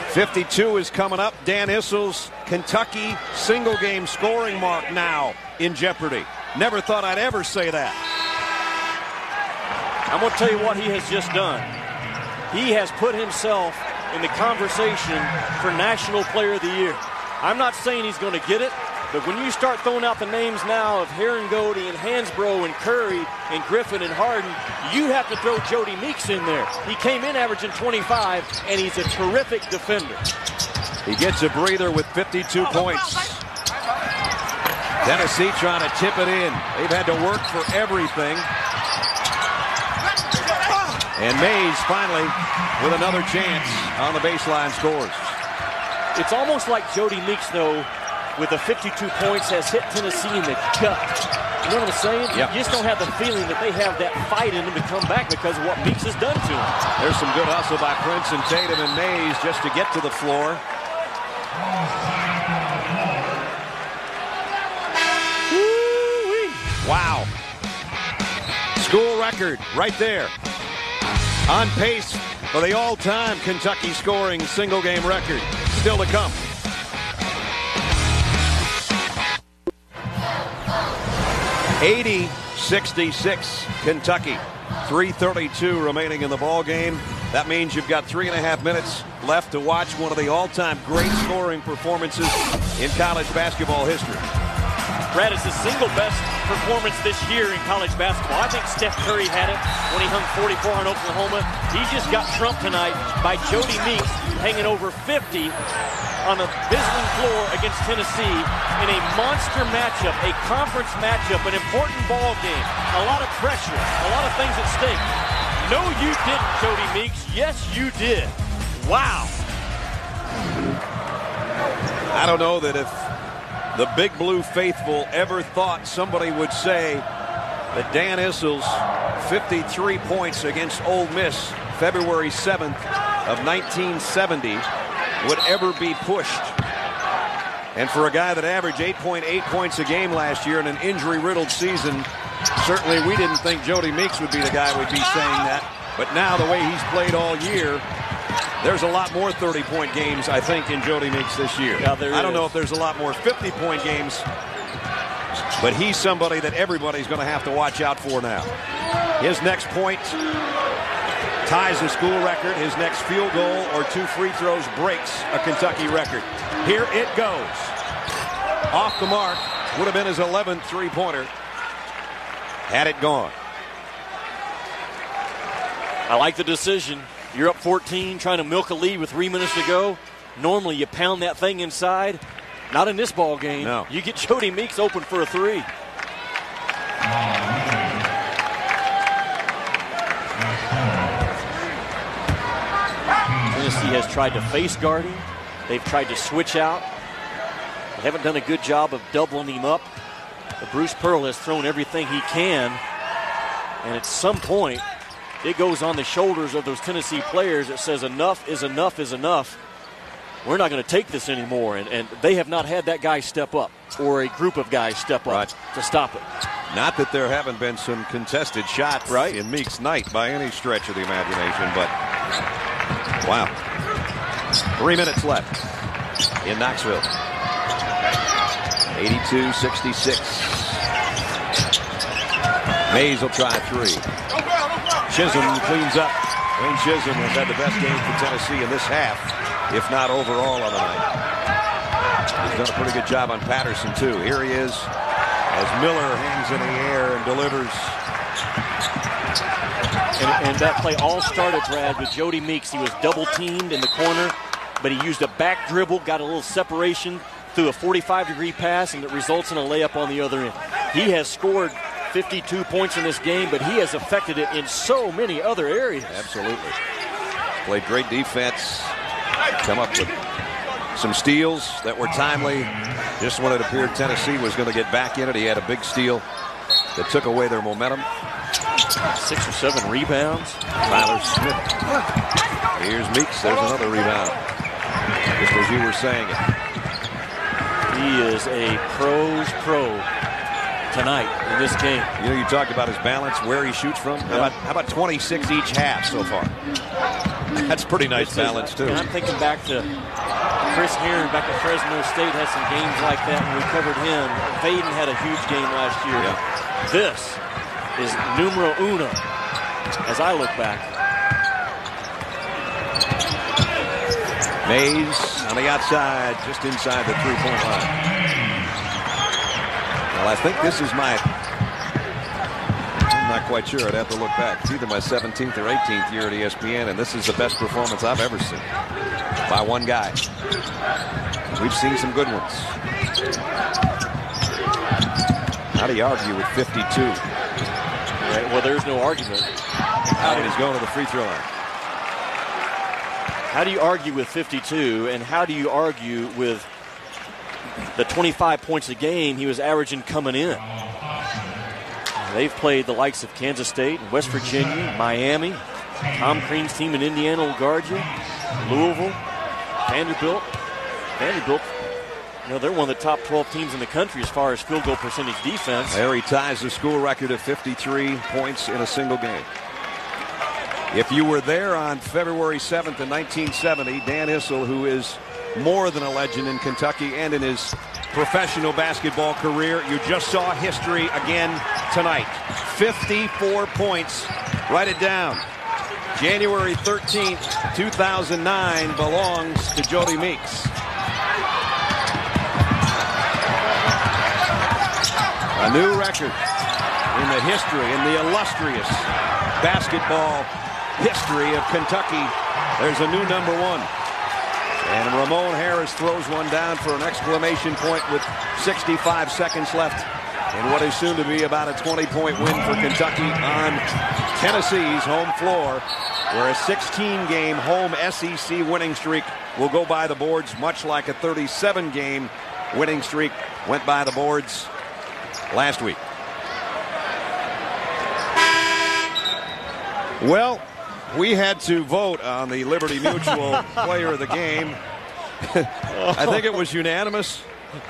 52 is coming up. Dan Issel's Kentucky single game scoring mark now in jeopardy. Never thought I'd ever say that. I'm going to tell you what he has just done. He has put himself in the conversation for National Player of the Year. I'm not saying he's going to get it, but when you start throwing out the names now of Herringody and Hansbrough and Curry and Griffin and Harden, you have to throw Jodie Meeks in there. He came in averaging 25, and he's a terrific defender. He gets a breather with 52 points. Tennessee trying to tip it in. They've had to work for everything. And Mays finally with another chance on the baseline scores. It's almost like Jodie Meeks, though, with the 52 points, has hit Tennessee in the gut. You know what I'm saying? Yep. You just don't have the feeling that they have that fight in them to come back because of what Meeks has done to them. There's some good hustle by Prince and Tatum and Mays just to get to the floor. Woo-wee. Wow. School record right there. On pace for the all-time Kentucky scoring single-game record. Still to come. (80-66) Kentucky. 3:32 remaining in the ball game. That means you've got 3.5 minutes left to watch one of the all-time great scoring performances in college basketball history. Brad, it's the single best performance this year in college basketball. I think Steph Curry had it when he hung 44 on Oklahoma. He just got trumped tonight by Jodie Meeks hanging over 50 on a Bisland floor against Tennessee in a monster matchup, a conference matchup, an important ball game, a lot of pressure, a lot of things at stake. No, you didn't, Jodie Meeks. Yes, you did. Wow. I don't know that if the Big Blue faithful ever thought somebody would say that Dan Issel's 53 points against Ole Miss February 7th of 1970 would ever be pushed. And for a guy that averaged 8.8 points a game last year in an injury-riddled season, certainly we didn't think Jodie Meeks would be the guy would be saying that. But now the way he's played all year, there's a lot more 30-point games, I think, in Jodie Meeks this year. Yeah, I don't know if there's a lot more 50-point games, but he's somebody that everybody's going to have to watch out for now. His next point ties the school record. His next field goal or 2 free throws breaks a Kentucky record. Here it goes. Off the mark. Would have been his 11th three-pointer had it gone. I like the decision. You're up 14, trying to milk a lead with 3 minutes to go. Normally you pound that thing inside. Not in this ball game. No. You get Jodie Meeks open for a 3. Tennessee has tried to face guard him. They've tried to switch out. They haven't done a good job of doubling him up. But Bruce Pearl has thrown everything he can. And at some point, it goes on the shoulders of those Tennessee players that says enough is enough is enough. We're not going to take this anymore. And they have not had that guy step up or a group of guys step up to stop it. Not that there haven't been some contested shots in Meeks' night by any stretch of the imagination, but Wow. 3 minutes left in Knoxville. 82-66. Mays will try three. Chisholm cleans up. Wayne Chisholm has had the best game for Tennessee in this half, if not overall on the night. He's done a pretty good job on Patterson, too. Here he is as Miller hangs in the air and delivers. And that play all started, Brad, with Jodie Meeks. He was double-teamed in the corner, but he used a back dribble, got a little separation through a 45-degree pass, and it results in a layup on the other end. He has scored 52 points in this game, but he has affected it in so many other areas. Absolutely. Played great defense. Come up with some steals that were timely. Just when it appeared Tennessee was going to get back in it, he had a big steal that took away their momentum. 6 or 7 rebounds. Tyler Smith. Here's Meeks. There's another rebound. Just as you were saying it. He is a pro's pro tonight in this game. You know, you talked about his balance, where he shoots from. How about 26 each half so far? That's pretty nice balance, too. And I'm thinking back to Chris Heron back at Fresno State had some games like that when we covered him. Vaden had a huge game last year. Yeah. This is numero uno as I look back. Mays on the outside, just inside the three-point line. Well, I think this is I'm not quite sure. I'd have to look back. It's either my 17th or 18th year at ESPN, and this is the best performance I've ever seen by one guy. We've seen some good ones. How do you argue with 52? Right, well, there's no argument. And he's going to the free throw line. How do you argue with 52, and how do you argue with the 25 points a game he was averaging coming in? They've played the likes of Kansas State, West Virginia, Miami, Tom Crean's team in Indiana will guard you, Louisville, Vanderbilt. You know, they're one of the top 12 teams in the country as far as field goal percentage defense. There he ties the school record of 53 points in a single game. If you were there on February 7th in 1970, Dan Issel, who is more than a legend in Kentucky and in his professional basketball career, you just saw history again tonight. 54 points. Write it down. January 13th, 2009 belongs to Jodie Meeks. A new record in the history, in the illustrious basketball history of Kentucky. There's a new number one. And Ramon Harris throws one down for an exclamation point with 65 seconds left in what is soon to be about a 20-point win for Kentucky on Tennessee's home floor, where a 16-game home SEC winning streak will go by the boards, much like a 37-game winning streak went by the boards last week. Well, we had to vote on the Liberty Mutual player of the game. I think it was unanimous,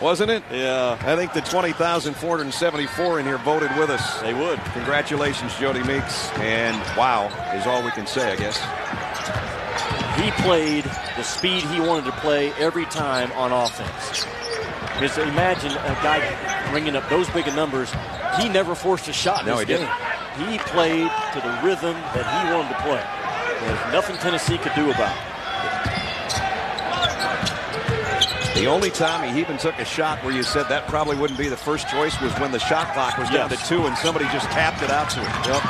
wasn't it? Yeah. I think the 20,474 in here voted with us. They would. Congratulations, Jodie Meeks. And wow is all we can say, I guess. He played the speed he wanted to play every time on offense. Because imagine a guy bringing up those big numbers. He never forced a shot in this game. Didn't. He played to the rhythm that he wanted to play. There's nothing Tennessee could do about it. The only time he even took a shot where you said that probably wouldn't be the first choice was when the shot clock was down to 2 and somebody just tapped it out to him. Yep.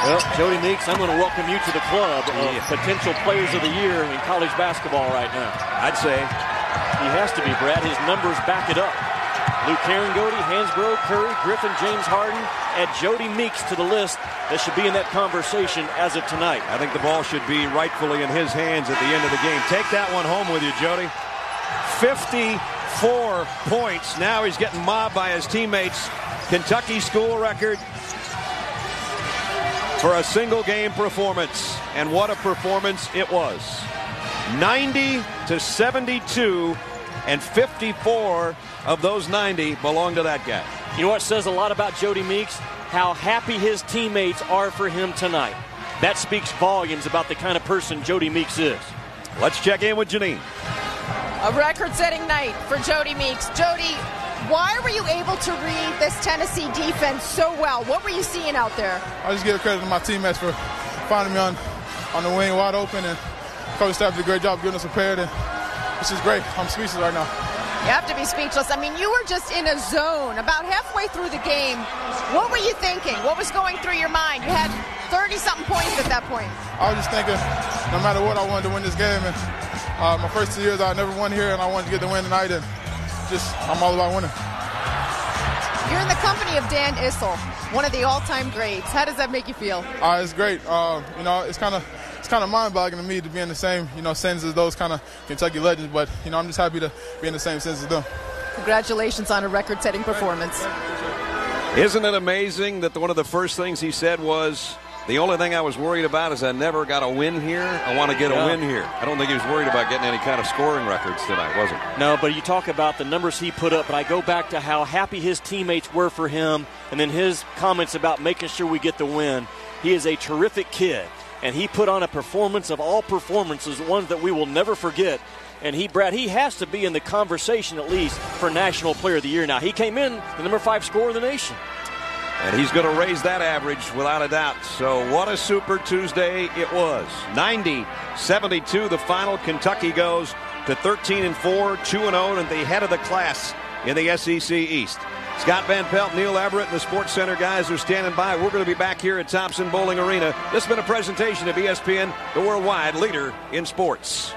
Well, Jodie Meeks, I'm going to welcome you to the club of potential players of the year in college basketball right now. I'd say. He has to be, Brad. His numbers back it up. Luke Herringody, Hansbrough, Curry, Griffin, James Harden, add Jodie Meeks to the list that should be in that conversation as of tonight. I think the ball should be rightfully in his hands at the end of the game. Take that one home with you, Jodie. 54 points. Now he's getting mobbed by his teammates. Kentucky school record for a single game performance. And what a performance it was. 90-72, and 54 of those 90 belong to that guy. You know what says a lot about Jodie Meeks? How happy his teammates are for him tonight. That speaks volumes about the kind of person Jodie Meeks is. Let's check in with Janine. A record-setting night for Jodie Meeks. Jodie, why were you able to read this Tennessee defense so well? What were you seeing out there? I just give credit to my teammates for finding me on the wing wide open, and coach staff did a great job getting us prepared, and it's just great. I'm speechless right now. You have to be speechless. I mean, you were just in a zone about halfway through the game. What were you thinking? What was going through your mind? You had 30-something points at that point. I was just thinking, no matter what, I wanted to win this game. And my first 2 years, I never won here, and I wanted to get the win tonight. And I'm all about winning. You're in the company of Dan Issel, one of the all-time greats. How does that make you feel? It's great. It's kind of mind-boggling to me to be in the same, sentence as those kind of Kentucky legends. But I'm just happy to be in the same sentence as them. Congratulations on a record-setting performance. Isn't it amazing that one of the first things he said was, the only thing I was worried about is I never got a win here. I want to get a win here. I don't think he was worried about getting any kind of scoring records tonight, was he? No, but you talk about the numbers he put up, but I go back to how happy his teammates were for him, and then his comments about making sure we get the win. He is a terrific kid, and he put on a performance of all performances, one that we will never forget. And Brad, he has to be in the conversation at least for National Player of the Year now. He came in the number 5 scorer of the nation. And he's going to raise that average without a doubt. So what a Super Tuesday it was. 90-72 the final. Kentucky goes to 13-4, 2-0, and the head of the class in the SEC East. Scott Van Pelt, Neil Everett, and the Sports Center guys are standing by. We're going to be back here at Thompson Bowling Arena. This has been a presentation of ESPN, the worldwide leader in sports.